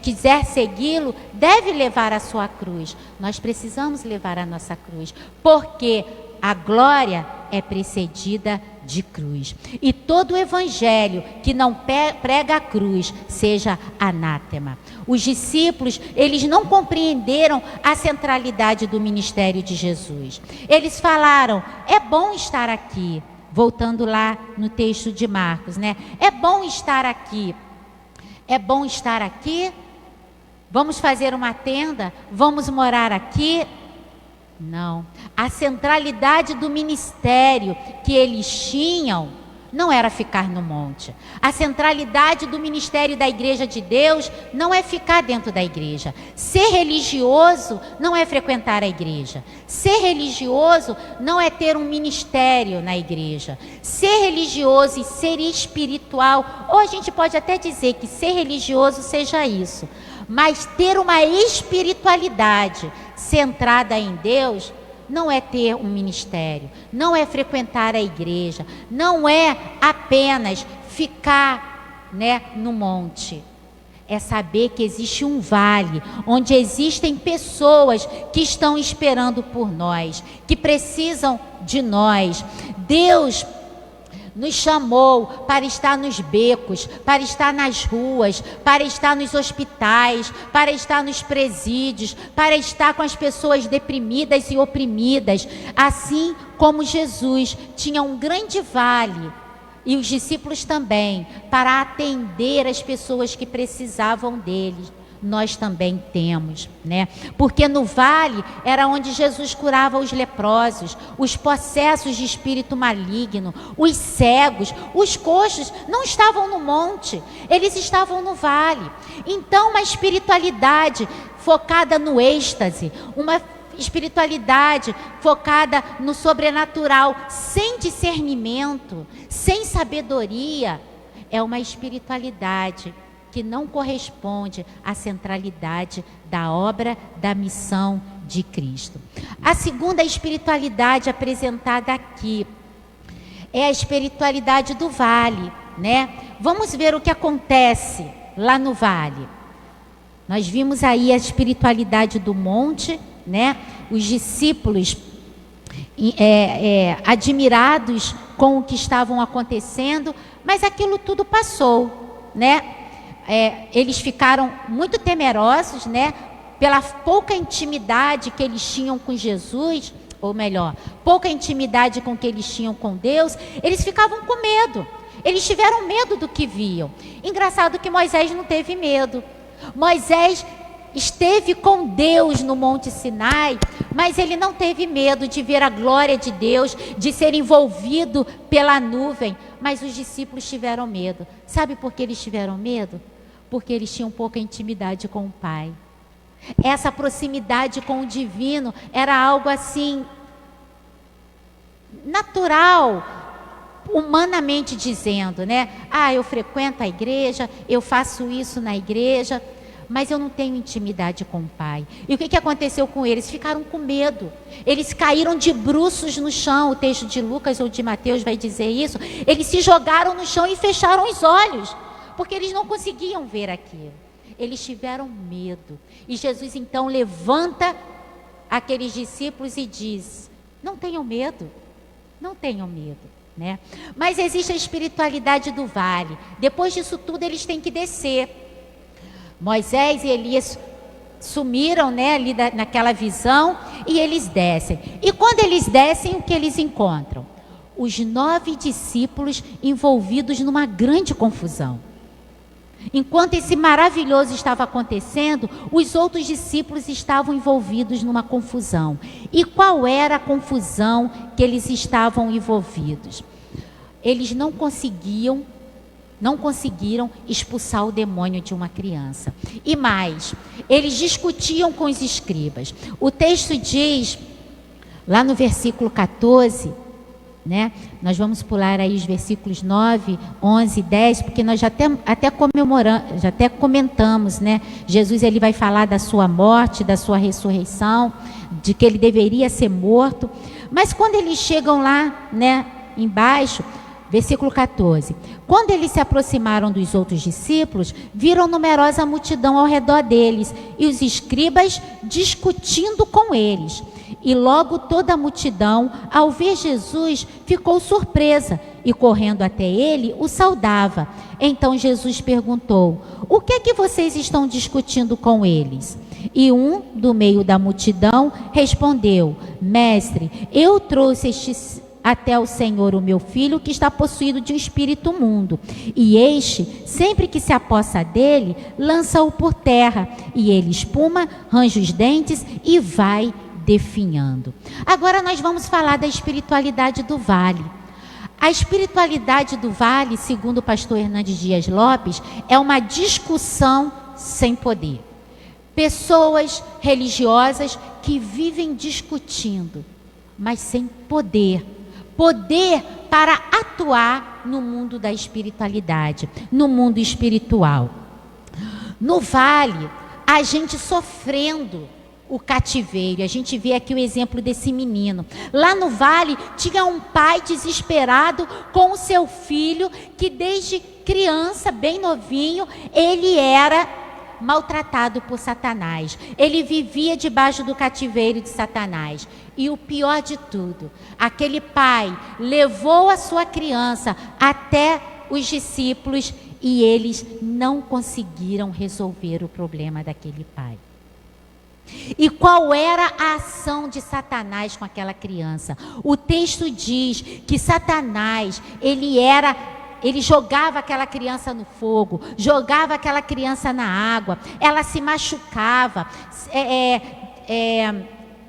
quiser segui-lo, deve levar a sua cruz. Nós precisamos levar a nossa cruz, porque a glória é precedida de cruz. E todo evangelho que não prega a cruz, seja anátema. Os discípulos, eles não compreenderam a centralidade do ministério de Jesus. Eles falaram: é bom estar aqui. Voltando lá no texto de Marcos, né? É bom estar aqui. É bom estar aqui? Vamos fazer uma tenda? Vamos morar aqui? Não. A centralidade do ministério que eles tinham não era ficar no monte. A centralidade do ministério da igreja de Deus não é ficar dentro da igreja. Ser religioso não é frequentar a igreja. Ser religioso não é ter um ministério na igreja. Ser religioso e ser espiritual, ou a gente pode até dizer que ser religioso seja isso, mas ter uma espiritualidade centrada em Deus não é ter um ministério, não é frequentar a igreja, não é apenas ficar, no monte. É saber que existe um vale, onde existem pessoas que estão esperando por nós, que precisam de nós. Deus nos chamou para estar nos becos, para estar nas ruas, para estar nos hospitais, para estar nos presídios, para estar com as pessoas deprimidas e oprimidas. Assim como Jesus tinha um grande vale, e os discípulos também, para atender as pessoas que precisavam dele. Nós também temos, Porque no vale era onde Jesus curava os leprosos, os possessos de espírito maligno, os cegos, os coxos não estavam no monte, eles estavam no vale. Então, uma espiritualidade focada no êxtase, uma espiritualidade focada no sobrenatural, sem discernimento, sem sabedoria, é uma espiritualidade que não corresponde à centralidade da obra, da missão de Cristo. A segunda espiritualidade apresentada aqui é a espiritualidade do vale, Vamos ver o que acontece lá no vale. Nós vimos aí a espiritualidade do monte, Os discípulos admirados com o que estavam acontecendo, mas aquilo tudo passou, Eles ficaram muito temerosos, pela pouca intimidade que eles tinham com Jesus, ou melhor, pouca intimidade com que eles tinham com Deus. Eles ficavam com medo, eles tiveram medo do que viam. Engraçado que Moisés não teve medo. Moisés esteve com Deus no Monte Sinai, mas ele não teve medo de ver a glória de Deus, de ser envolvido pela nuvem. Mas os discípulos tiveram medo. Sabe por que eles tiveram medo? Porque eles tinham pouca intimidade com o Pai. Essa proximidade com o divino era algo assim, natural, humanamente dizendo, eu frequento a igreja, eu faço isso na igreja, mas eu não tenho intimidade com o Pai. E o que aconteceu com eles? Ficaram com medo. Eles caíram de bruços no chão. O texto de Lucas ou de Mateus vai dizer isso. Eles se jogaram no chão e fecharam os olhos, porque eles não conseguiam ver aquilo. Eles tiveram medo. E Jesus então levanta aqueles discípulos e diz: não tenham medo, não tenham medo. Mas existe a espiritualidade do vale. Depois disso tudo eles têm que descer. Moisés e Elias sumiram, né, ali naquela visão, e eles descem. E quando eles descem, o que eles encontram? Os 9 discípulos envolvidos numa grande confusão. Enquanto esse maravilhoso estava acontecendo, os outros discípulos estavam envolvidos numa confusão. E qual era a confusão que eles estavam envolvidos? Eles não conseguiram expulsar o demônio de uma criança. E mais, eles discutiam com os escribas. O texto diz, lá no versículo 14, né? Nós vamos pular aí os versículos 9, 11 e 10, porque nós já até comentamos, né? Jesus, ele vai falar da sua morte, da sua ressurreição, de que ele deveria ser morto. Mas quando eles chegam lá, né, embaixo, versículo 14. Quando eles se aproximaram dos outros discípulos, viram numerosa multidão ao redor deles e os escribas discutindo com eles. E logo toda a multidão, ao ver Jesus, ficou surpresa e, correndo até ele, o saudava. Então Jesus perguntou: o que é que vocês estão discutindo com eles? E um do meio da multidão respondeu: Mestre, eu trouxe até o Senhor o meu filho, que está possuído de um espírito imundo. E este, sempre que se apossa dele, lança-o por terra, e ele espuma, range os dentes e vai definhando. Agora nós vamos falar da espiritualidade do vale. A espiritualidade do vale, segundo o pastor Hernandes Dias Lopes, é uma discussão sem poder. Pessoas religiosas que vivem discutindo, mas sem poder. Poder para atuar no mundo da espiritualidade, no mundo espiritual. No vale, a gente sofrendo o cativeiro. A gente vê aqui o exemplo desse menino. Lá no vale tinha um pai desesperado com o seu filho, que desde criança, bem novinho, ele era maltratado por Satanás. Ele vivia debaixo do cativeiro de Satanás. E o pior de tudo, aquele pai levou a sua criança até os discípulos e eles não conseguiram resolver o problema daquele pai. E qual era a ação de Satanás com aquela criança? O texto diz que Satanás, ele jogava aquela criança no fogo, jogava aquela criança na água, ela se machucava,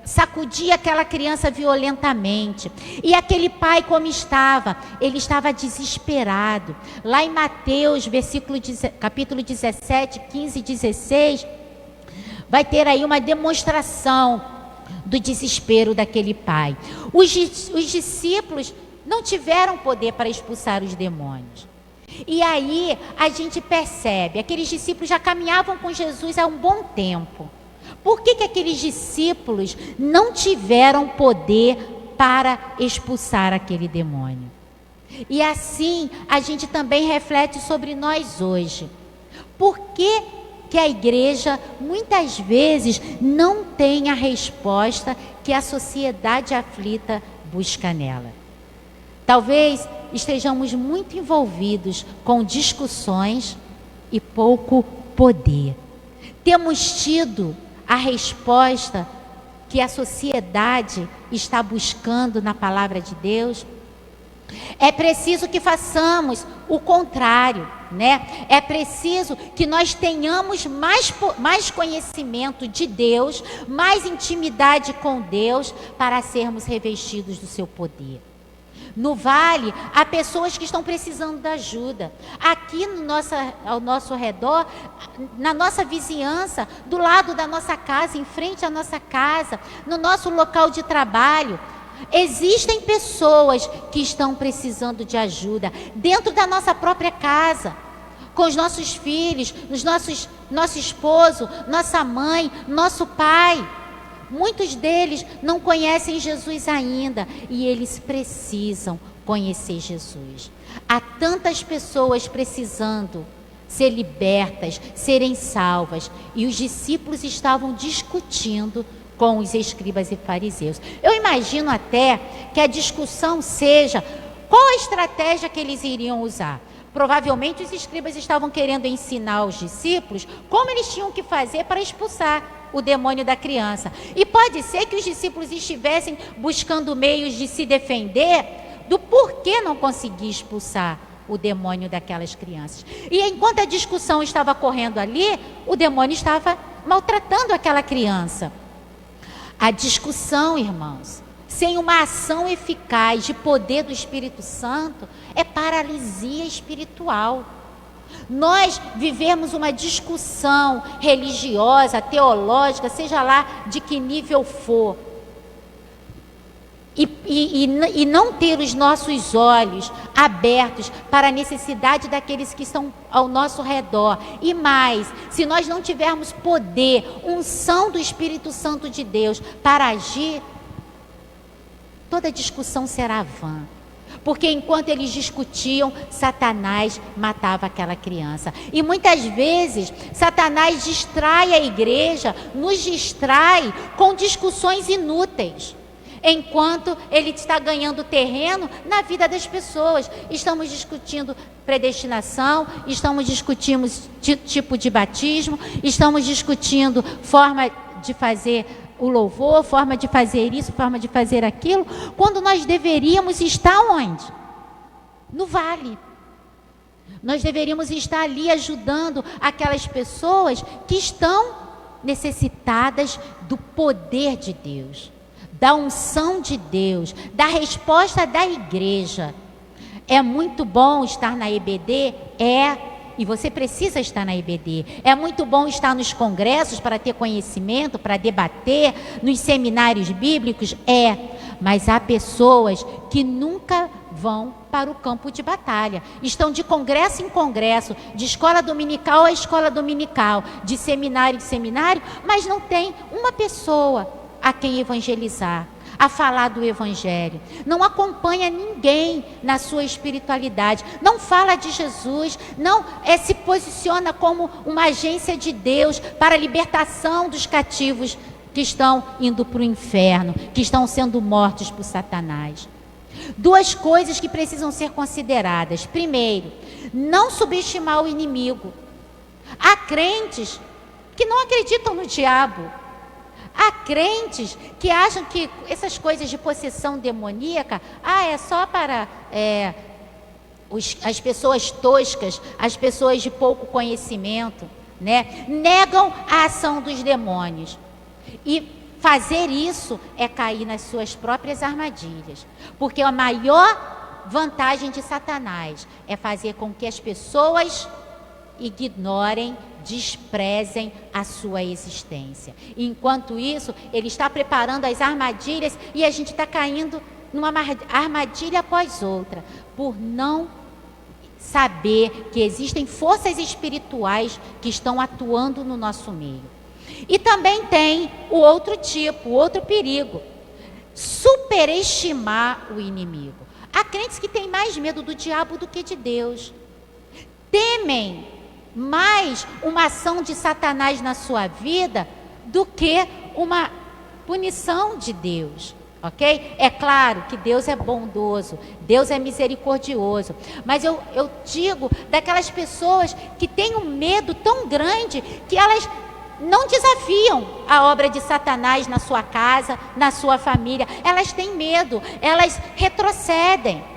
sacudia aquela criança violentamente. E aquele pai, como estava? Ele estava desesperado. Lá em Mateus, capítulo 17, 15 e 16, vai ter aí uma demonstração do desespero daquele pai. Os discípulos não tiveram poder para expulsar os demônios. E aí a gente percebe, aqueles discípulos já caminhavam com Jesus há um bom tempo. Por que aqueles discípulos não tiveram poder para expulsar aquele demônio? E assim a gente também reflete sobre nós hoje. Por que a igreja muitas vezes não tem a resposta que a sociedade aflita busca nela? Talvez estejamos muito envolvidos com discussões e pouco poder. Temos tido a resposta que a sociedade está buscando na palavra de Deus? É preciso que façamos o contrário, né? É preciso que nós tenhamos mais conhecimento de Deus, mais intimidade com Deus, para sermos revestidos do seu poder. No vale, há pessoas que estão precisando de ajuda. Aqui ao nosso redor, na nossa vizinhança, do lado da nossa casa, em frente à nossa casa, no nosso local de trabalho, existem pessoas que estão precisando de ajuda dentro da nossa própria casa, com os nossos filhos, nosso esposo, nossa mãe, nosso pai. Muitos deles não conhecem Jesus ainda e eles precisam conhecer Jesus. Há tantas pessoas precisando ser libertas, serem salvas, e os discípulos estavam discutindo com os escribas e fariseus. Eu imagino até que a discussão seja qual a estratégia que eles iriam usar. Provavelmente os escribas estavam querendo ensinar os discípulos como eles tinham que fazer para expulsar o demônio da criança. E pode ser que os discípulos estivessem buscando meios de se defender do porquê não conseguir expulsar o demônio daquelas crianças. E enquanto a discussão estava correndo ali, o demônio estava maltratando aquela criança. A discussão, irmãos, sem uma ação eficaz de poder do Espírito Santo, é paralisia espiritual. Nós vivemos uma discussão religiosa, teológica, seja lá de que nível for, e não ter os nossos olhos abertos para a necessidade daqueles que estão ao nosso redor. E mais, se nós não tivermos poder, unção do Espírito Santo de Deus para agir, toda discussão será vã. Porque enquanto eles discutiam, Satanás matava aquela criança. E muitas vezes, Satanás distrai a igreja, nos distrai com discussões inúteis. Enquanto ele está ganhando terreno na vida das pessoas. Estamos discutindo predestinação, estamos discutindo tipo de batismo, estamos discutindo forma de fazer o louvor, forma de fazer isso, forma de fazer aquilo, quando nós deveríamos estar onde? No vale. Nós deveríamos estar ali ajudando aquelas pessoas que estão necessitadas do poder de Deus, da unção de Deus, da resposta da igreja. É muito bom estar na EBD? E você precisa estar na EBD. É muito bom estar nos congressos para ter conhecimento, para debater, nos seminários bíblicos? Mas há pessoas que nunca vão para o campo de batalha. Estão de congresso em congresso, de escola dominical a escola dominical, de seminário em seminário, mas não tem uma pessoa a quem evangelizar, a falar do evangelho. Não acompanha ninguém na sua espiritualidade, não fala de Jesus, não se posiciona como uma agência de Deus para a libertação dos cativos que estão indo para o inferno, que estão sendo mortos por Satanás. Duas coisas que precisam ser consideradas. Primeiro, não subestimar o inimigo. Há crentes que não acreditam no diabo. Há crentes que acham que essas coisas de possessão demoníaca, é só para as pessoas toscas, as pessoas de pouco conhecimento, né? Negam a ação dos demônios. E fazer isso é cair nas suas próprias armadilhas. Porque a maior vantagem de Satanás é fazer com que as pessoas ignorem, desprezem a sua existência. Enquanto isso, ele está preparando as armadilhas e a gente está caindo numa armadilha após outra, por não saber que existem forças espirituais que estão atuando no nosso meio. E também tem o outro tipo, o outro perigo: superestimar o inimigo. Há crentes que têm mais medo do diabo do que de Deus. Temem mais uma ação de Satanás na sua vida do que uma punição de Deus, ok? É claro que Deus é bondoso, Deus é misericordioso, mas eu digo daquelas pessoas que têm um medo tão grande que elas não desafiam a obra de Satanás na sua casa, na sua família. Elas têm medo, elas retrocedem.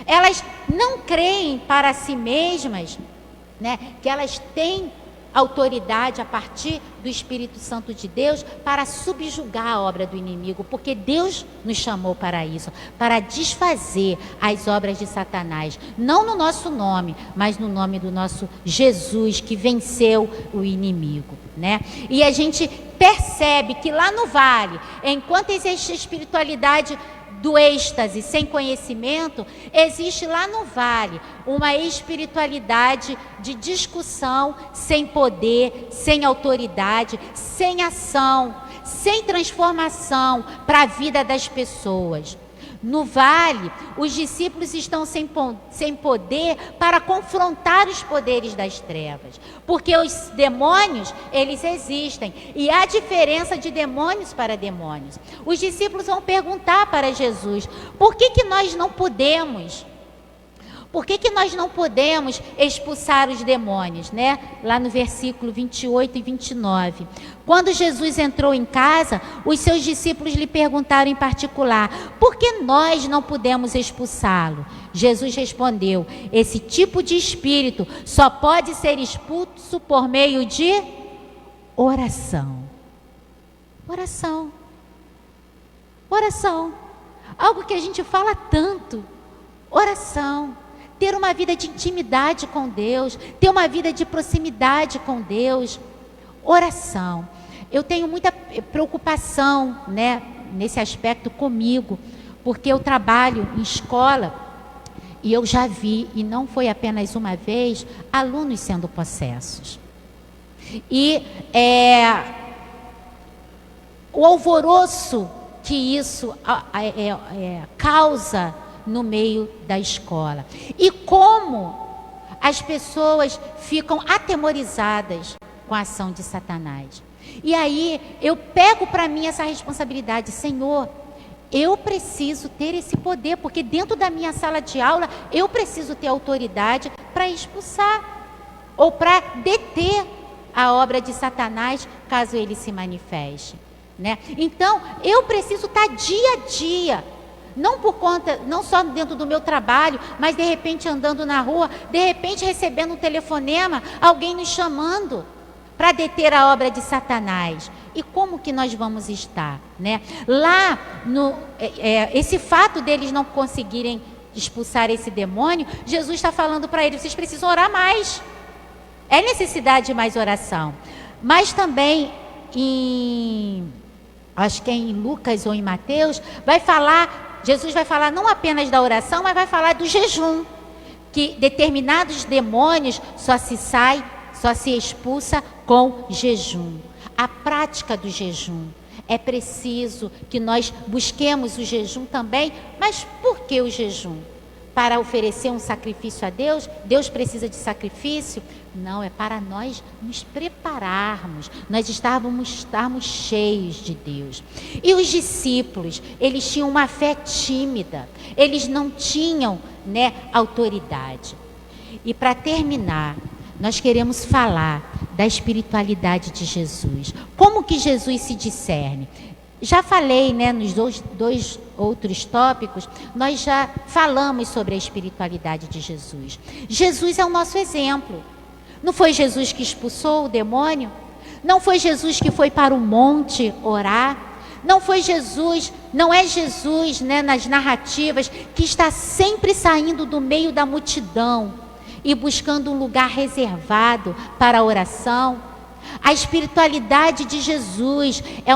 Elas não creem para si mesmas, né, que elas têm autoridade a partir do Espírito Santo de Deus para subjugar a obra do inimigo, porque Deus nos chamou para isso, para desfazer as obras de Satanás, não no nosso nome, mas no nome do nosso Jesus, que venceu o inimigo, né? E a gente percebe que lá no vale, enquanto existe a espiritualidade do êxtase sem conhecimento, existe lá no vale uma espiritualidade de discussão sem poder, sem autoridade, sem ação, sem transformação para a vida das pessoas. No vale, os discípulos estão sem poder para confrontar os poderes das trevas, porque os demônios, eles existem, e há diferença de demônios para demônios. Os discípulos vão perguntar para Jesus: por que nós não podemos? Por que nós não podemos expulsar os demônios, né? Lá no versículo 28 e 29. Quando Jesus entrou em casa, os seus discípulos lhe perguntaram em particular: por que nós não podemos expulsá-lo? Jesus respondeu: esse tipo de espírito só pode ser expulso por meio de oração. Oração. Oração. Algo que a gente fala tanto. Oração. Ter uma vida de intimidade com Deus, ter uma vida de proximidade com Deus. Oração. Eu tenho muita preocupação, né, nesse aspecto comigo, porque eu trabalho em escola e eu já vi, e não foi apenas uma vez, alunos sendo possessos. E o alvoroço que isso causa no meio da escola. E como as pessoas ficam atemorizadas com a ação de Satanás. E aí eu pego para mim essa responsabilidade: Senhor, eu preciso ter esse poder, porque dentro da minha sala de aula eu preciso ter autoridade para expulsar ou para deter a obra de Satanás, caso ele se manifeste, né? Então eu preciso estar dia a dia, não por conta, não só dentro do meu trabalho, mas de repente andando na rua, de repente recebendo um telefonema, alguém nos chamando para deter a obra de Satanás. E como que nós vamos estar, né? Lá, esse fato deles não conseguirem expulsar esse demônio, Jesus está falando para eles: vocês precisam orar mais. É necessidade de mais oração. Mas também acho que é em Lucas ou em Mateus, Jesus vai falar não apenas da oração, mas vai falar do jejum, que determinados demônios só se expulsa com jejum. A prática do jejum. É preciso que nós busquemos o jejum também. Mas por que o jejum? Para oferecer um sacrifício a Deus? Deus precisa de sacrifício? Não, é para nós nos prepararmos, nós estarmos cheios de Deus. E os discípulos, eles tinham uma fé tímida, eles não tinham, né, autoridade. E para terminar, nós queremos falar da espiritualidade de Jesus. Como que Jesus se discerne? Já falei, né, nos dois outros tópicos, nós já falamos sobre a espiritualidade de Jesus. Jesus é o nosso exemplo. Não foi Jesus que expulsou o demônio? Não foi Jesus que foi para o monte orar? Não foi Jesus, não é Jesus, né, nas narrativas, que está sempre saindo do meio da multidão e buscando um lugar reservado para a oração? A espiritualidade de Jesus é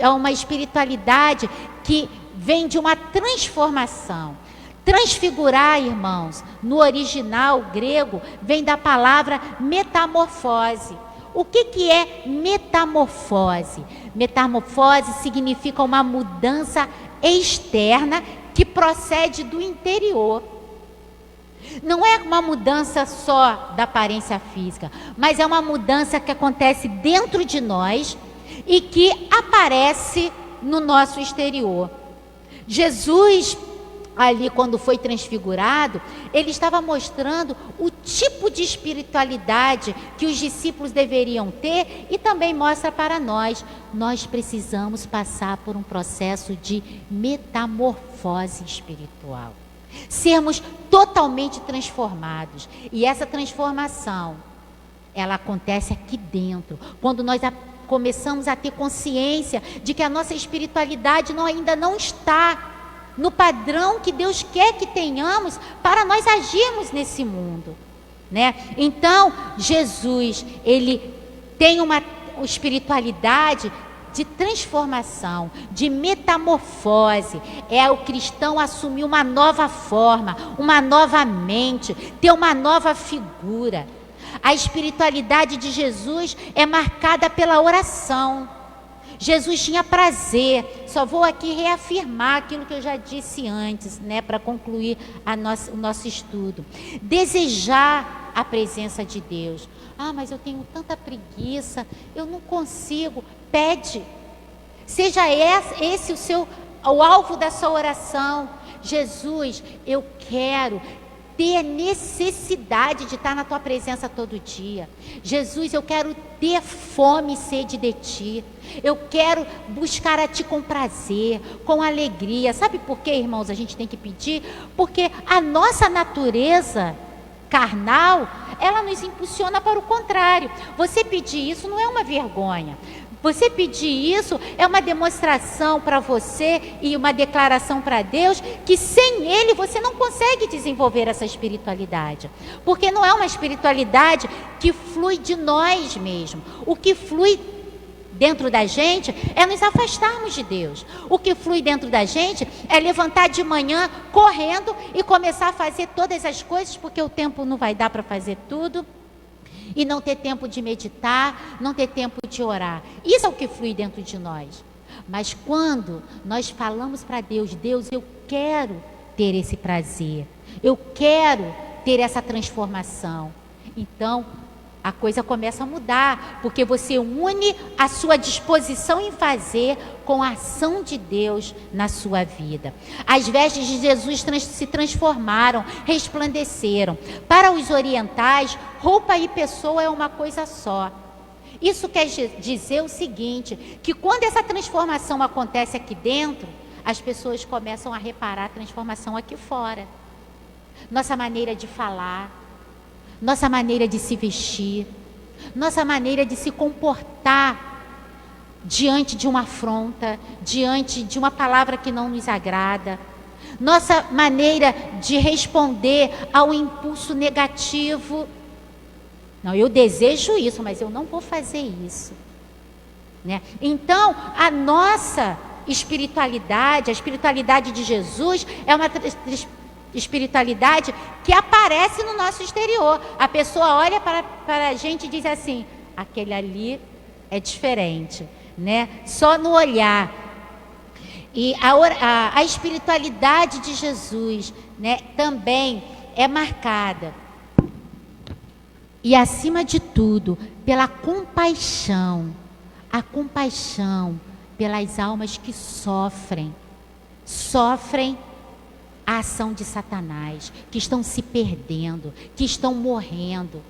uma espiritualidade que vem de uma transformação. Transfigurar, irmãos, no original grego, vem da palavra metamorfose. O que é metamorfose? Metamorfose significa uma mudança externa que procede do interior. Não é uma mudança só da aparência física, mas é uma mudança que acontece dentro de nós e que aparece no nosso exterior. Jesus, ali quando foi transfigurado, ele estava mostrando o tipo de espiritualidade que os discípulos deveriam ter, e também mostra para nós precisamos passar por um processo de metamorfose espiritual, sermos totalmente transformados. E essa transformação, ela acontece aqui dentro, quando nós começamos a ter consciência de que a nossa espiritualidade ainda não está no padrão que Deus quer que tenhamos para nós agirmos nesse mundo, né? Então, Jesus, ele tem uma espiritualidade de transformação, de metamorfose. É o cristão assumir uma nova forma, uma nova mente, ter uma nova figura. A espiritualidade de Jesus é marcada pela oração. Jesus tinha prazer. Só vou aqui reafirmar aquilo que eu já disse antes, né, para concluir o nosso estudo. Desejar a presença de Deus. Ah, mas eu tenho tanta preguiça, eu não consigo. Pede. Seja esse o alvo da sua oração. Jesus, eu quero ter necessidade de estar na tua presença todo dia. Jesus, eu quero ter fome e sede de ti. Eu quero buscar a ti com prazer, com alegria. Sabe por quê, irmãos, a gente tem que pedir? Porque a nossa natureza carnal, ela nos impulsiona para o contrário. Você pedir isso não é uma vergonha. Você pedir isso é uma demonstração para você e uma declaração para Deus que sem Ele você não consegue desenvolver essa espiritualidade. Porque não é uma espiritualidade que flui de nós mesmos. O que flui dentro da gente é nos afastarmos de Deus. O que flui dentro da gente é levantar de manhã correndo e começar a fazer todas as coisas, porque o tempo não vai dar para fazer tudo. E não ter tempo de meditar, não ter tempo de orar. Isso é o que flui dentro de nós. Mas quando nós falamos para Deus, Deus, eu quero ter esse prazer, eu quero ter essa transformação. Então, a coisa começa a mudar, porque você une a sua disposição em fazer com a ação de Deus na sua vida. As vestes de Jesus se transformaram, resplandeceram. Para os orientais, roupa e pessoa é uma coisa só. Isso quer dizer o seguinte, que quando essa transformação acontece aqui dentro, as pessoas começam a reparar a transformação aqui fora. Nossa maneira de falar, nossa maneira de se vestir, nossa maneira de se comportar diante de uma afronta, diante de uma palavra que não nos agrada, nossa maneira de responder ao impulso negativo. Não, eu desejo isso, mas eu não vou fazer isso, né? Então, a nossa espiritualidade, a espiritualidade de Jesus é uma espiritualidade que aparece no nosso exterior. A pessoa olha para a gente e diz assim, aquele ali é diferente, né? Só no olhar. E a espiritualidade de Jesus, né, também é marcada, e acima de tudo, pela compaixão. A compaixão pelas almas que sofrem a ação de Satanás, que estão se perdendo, que estão morrendo.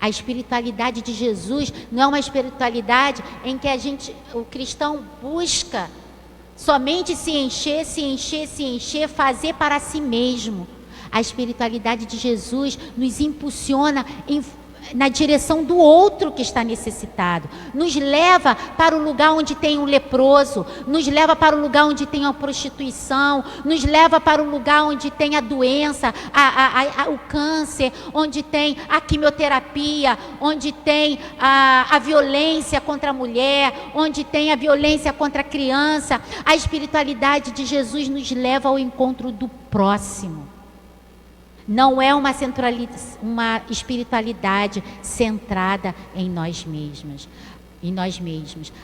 A espiritualidade de Jesus não é uma espiritualidade em que o cristão busca somente se encher, fazer para si mesmo. A espiritualidade de Jesus nos impulsiona na direção do outro que está necessitado, nos leva para o lugar onde tem um leproso, nos leva para o lugar onde tem a prostituição, nos leva para o lugar onde tem a doença, o câncer, onde tem a quimioterapia, onde tem a violência contra a mulher, onde tem a violência contra a criança. A espiritualidade de Jesus nos leva ao encontro do próximo. Não é uma espiritualidade centrada em nós mesmos.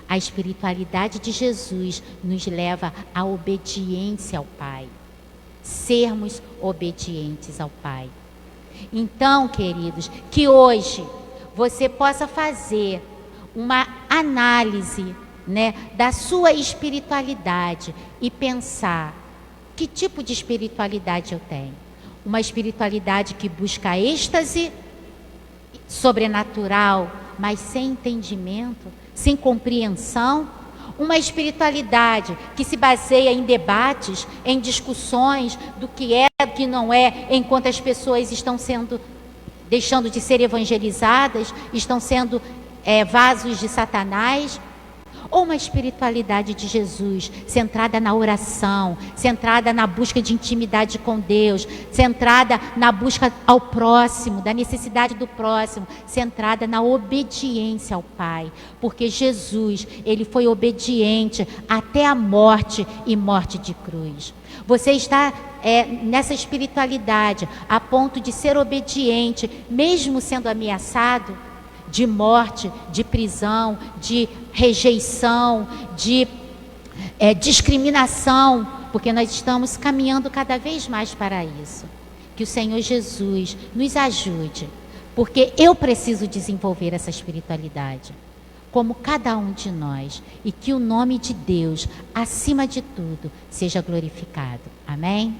A espiritualidade de Jesus nos leva à obediência ao Pai. Sermos obedientes ao Pai. Então, queridos, que hoje você possa fazer uma análise, né, da sua espiritualidade e pensar, que tipo de espiritualidade eu tenho? Uma espiritualidade que busca êxtase sobrenatural, mas sem entendimento, sem compreensão. Uma espiritualidade que se baseia em debates, em discussões do que é, do que não é, enquanto as pessoas estão deixando de ser evangelizadas, estão sendo vasos de Satanás. Ou uma espiritualidade de Jesus, centrada na oração, centrada na busca de intimidade com Deus, centrada na busca ao próximo, da necessidade do próximo, centrada na obediência ao Pai. Porque Jesus, Ele foi obediente até a morte e morte de cruz. Você está nessa espiritualidade a ponto de ser obediente, mesmo sendo ameaçado de morte, de prisão, de rejeição, de discriminação, porque nós estamos caminhando cada vez mais para isso. Que o Senhor Jesus nos ajude, porque eu preciso desenvolver essa espiritualidade, como cada um de nós, e que o nome de Deus, acima de tudo, seja glorificado. Amém?